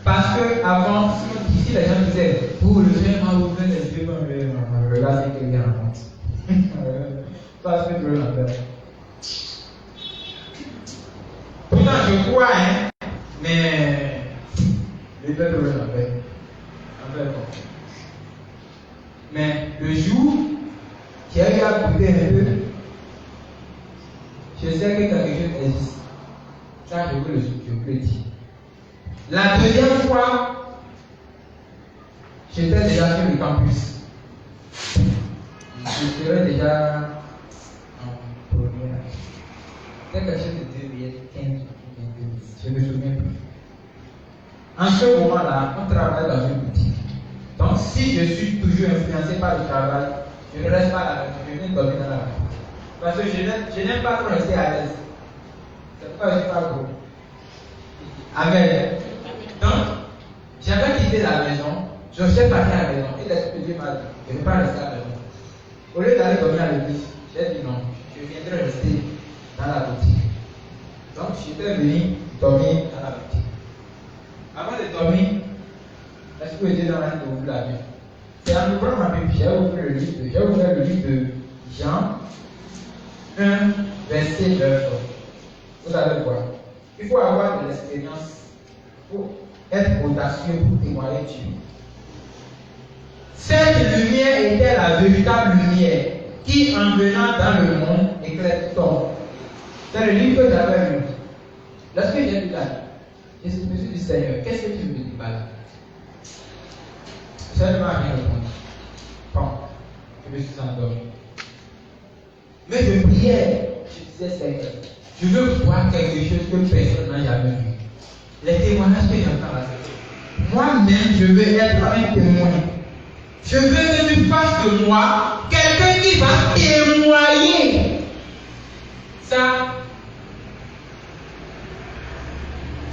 Parce que avant, ici, les gens disaient, oh, le Seigneur m'a ouvert les yeux, regarde ce qu'il y a en compte. Parce que Dieu l'a fait. Pourtant, je crois, hein, mais les peuple l'a fait. Mais le jour qui a eu à goûter un peu, je sais que quelque chose existe. Ça, je vous le dis. La deuxième fois, j'étais déjà sur le campus. Je serais déjà en première. C'était quelque chose de 2015, je ne me souviens plus. En ce moment-là, on travaille dans une boutique. Donc, si je suis toujours influencé par le travail, je ne reste pas à la maison, je viens dormir dans la maison. Parce que je n'aime pas trop rester à l'aise. C'est pourquoi je ne suis pas gros. Amen. Donc, j'avais quitté la maison, je suis parti à la maison, et l'Esprit de Dieu m'a dit, je ne vais pas rester à la maison. Au lieu d'aller dormir à l'église, j'ai dit non, je viendrai rester dans la boutique. Donc, j'étais venu dormir dans la boutique. Avant de dormir, l'Esprit de Dieu m'a dit de ouvrir la Bible. C'est en ouvrant ma Bible, j'ai ouvert le livre de Jean 1, verset 9. Vous allez voir. Il faut avoir de l'expérience pour être audacieux, pour témoigner Dieu. Cette lumière était la véritable lumière qui, en venant dans le monde, éclaire tout homme. C'est le livre que j'avais lu. Lorsque j'ai lu là, je me suis dit, Seigneur, qu'est-ce que tu me dis par là? Je ne sais pas rien répondre. Bon, je me suis endormi. Mais je priais, je disais, Seigneur, je veux voir quelque chose que personne n'a jamais vu. Les témoignages que j'entends là, moi-même, je veux être un témoin. Je veux que tu fasses de moi quelqu'un qui va témoigner. Ça,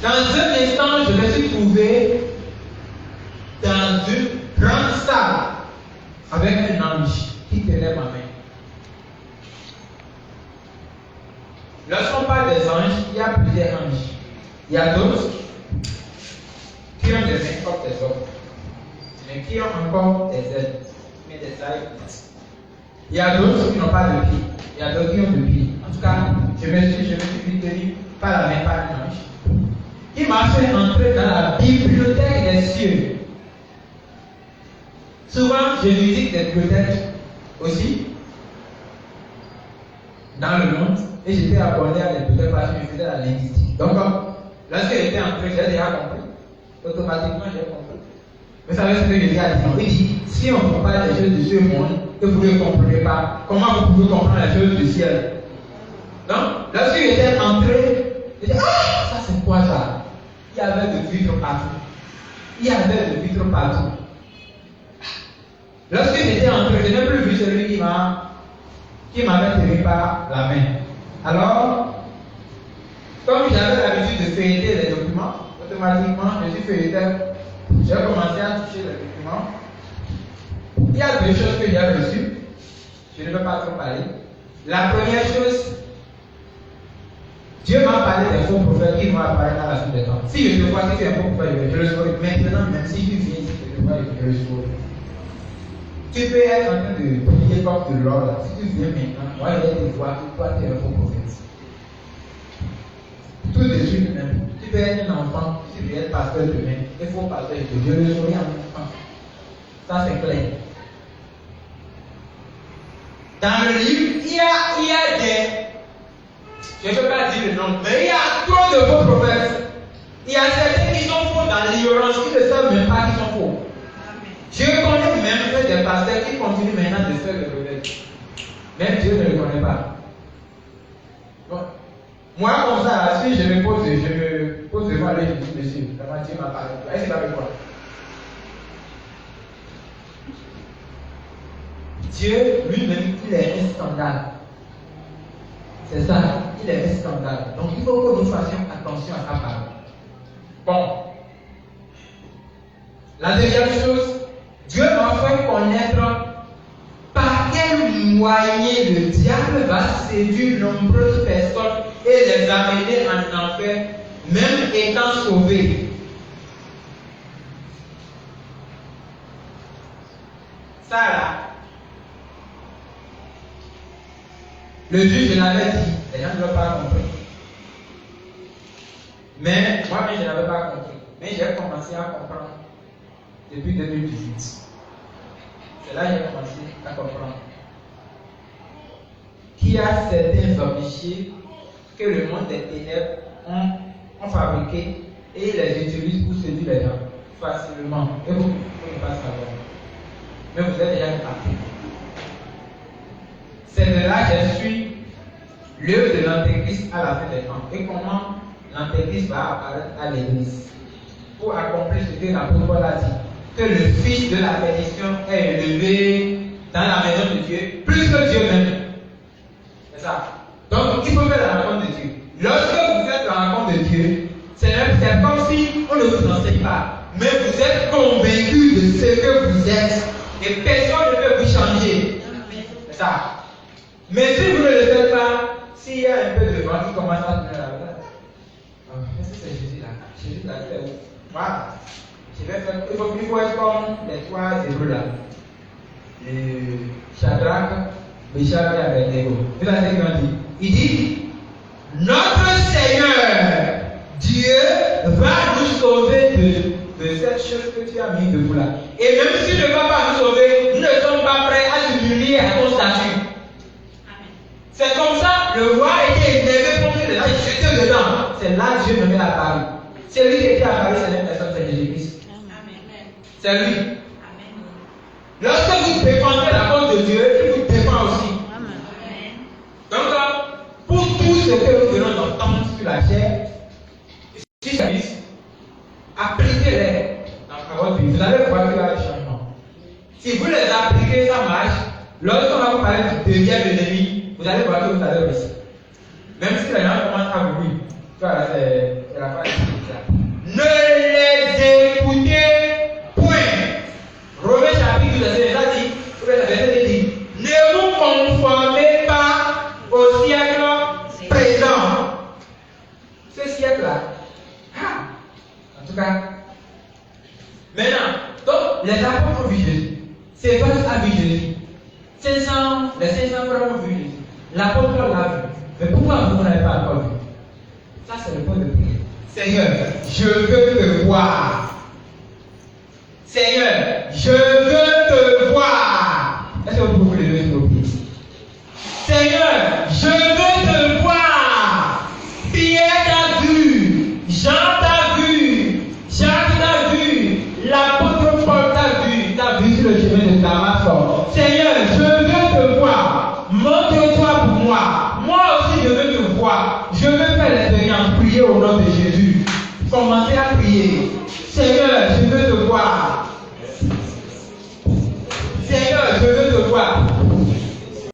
dans un instant, je me suis trouvé dans une grande salle avec un ange qui tenait ma main. Lorsqu'on parle des anges, il y a plusieurs anges. Il y a d'autres qui ont des mains comme des hommes, mais qui ont encore des ailes, mais des ailes. Il y a d'autres qui n'ont pas de pieds. Il y a d'autres qui ont de pieds. En tout cas, je me suis tenu par la main par un ange. Il m'a fait entrer dans la bibliothèque des cieux. Souvent, je visite des bibliothèques aussi dans le monde et j'étais abonné à des bibliothèques parce que je faisais la linguistique. Donc, lorsque j'étais entré, j'ai déjà compris. Automatiquement, j'ai compris. Vous savez ce que je dis à Dieu? Il dit, si on ne comprend pas les choses de ce monde que vous ne comprenez pas, comment vous pouvez comprendre les choses du ciel? Donc, lorsque j'étais entré, j'ai dit, ah, ça c'est quoi ça? Il y avait de vitres partout. Il y avait de vitres partout. Lorsque j'étais entré, je n'ai plus vu celui qui m'avait tenu par la main. Alors, comme j'avais l'habitude de feuilleter les documents, automatiquement, je suis feuilleteur. J'ai commencé à toucher les documents. Il y a deux choses que j'ai reçues. Je ne peux pas trop parler. La première chose, Dieu m'a parlé des faux prophètes qui vont apparaître dans la suite des temps. Si je te vois que tu es un faux prophète, je le saurai. Maintenant, même si tu viens, si je te vois, je le saurai. Tu peux être en train de prier comme de l'or. Si tu viens maintenant, moi je vais te voir que toi tu es un faux prophète. Tout de suite même. Tu peux être un enfant, tu peux être pasteur demain. Il faut pasteur, je le saurai en enfant. Ça c'est clair. Dans le livre, il y a des. Je ne peux pas dire le nom, mais il y a trop de faux prophètes. Il y a certains qui sont faux dans l'ignorance, qui ne savent même pas qu'ils sont faux. Je connais même des pasteurs qui continuent maintenant de faire le prophète. Même Dieu ne le connaît pas. Bon. Moi, comme ça, si je me pose devant lui, je dis, monsieur, comment Dieu m'a parlé? Est-ce qu'il va me voir? Dieu lui-même, il est un scandale. C'est ça, il est un scandale. Donc il faut que nous fassions attention à sa parole. Bon. La deuxième chose, Dieu m'a fait connaître par quel moyen le diable va séduire nombreuses personnes et les amener en enfer, même étant sauvés. Ça là, le juge, je l'avais dit, les gens ne l'ont pas compris. Mais moi-même, je n'avais pas compris. Mais j'ai commencé à comprendre depuis 2018. C'est là que j'ai commencé à comprendre qu'il y a certains officiers que le monde des ténèbres ont fabriqués et ils les utilisent pour séduire les gens facilement. Et vous ne pouvez pas savoir. Mais vous êtes déjà parti. C'est de là que je suis l'œuvre de l'Antéchrist à la fin des temps. Et comment l'Antéchrist va apparaître à l'église pour accomplir ce que l'apôtre Paul a dit. Que le fils de la perdition est élevé dans la maison de Dieu, plus que Dieu même. C'est ça. Donc, il faut faire la rencontre de Dieu. Lorsque vous faites la rencontre de Dieu, c'est comme si on ne vous enseigne pas. Mais vous êtes convaincu de ce que vous êtes. Et personne ne peut vous changer. C'est ça. Mais si vous ne le faites pas, s'il y a un peu de vent qui commence à tenir la place, qu'est-ce que c'est Jésus là? Jésus là, il est où? Voilà. Il faut être comme les trois hébreux là. Shadrach, Meshach et Abednego. Vous savez ce qu'il dit? Il dit, notre Seigneur, Dieu, va nous sauver de cette chose que tu as mis debout là. Et même s'il ne va pas nous sauver, nous ne sommes pas prêts à s'humilier à ton statut. C'est comme ça, le roi était énervé pour que les gens jetent dedans. C'est là que Dieu me met à Paris. C'est lui qui était à Paris, c'est la personne, c'est Jésus-Christ. C'est lui. Lorsque vous défendez la cause de Dieu, il vous défend aussi. Donc, pour tout ce que nous venons d'entendre sur la chair, si ça dit, appliquez-les dans votre vie. Vous allez voir qu'il y a un changement. Si vous les appliquez, ça marche. Lorsqu'on va vous parler du deuxième ennemi, vous allez voir que vous allez réussir. Même si les gens commencent à vous dire, tu vois, c'est la phrase qui dit ça. Ne les écoutez point. Romains chapitre 2, verset dit, ne vous conformez pas au siècle présent. Ce siècle-là. En tout cas. Maintenant, donc, les apôtres ont vu Jésus. C'est pas a vu Jésus. Les 500 frères ont vu Jésus. L'apôtre l'a vu. Mais pourquoi vous n'avez pas encore vu? Ça, c'est le point de prière. Seigneur, je veux te voir. Seigneur, je veux te voir. Est-ce que vous pouvez lever vos pieds? Seigneur, je veux te voir. Pierre t'a vu. Jean t'a vu. Jacques t'a vu. L'apôtre Paul t'a vu. T'a vu sur le chemin de Damas. Seigneur, je veux te voir. Montre-toi pour moi. Moi aussi, je veux te voir. Je veux faire l'expérience. Prier au nom de Jésus. Commencez à prier.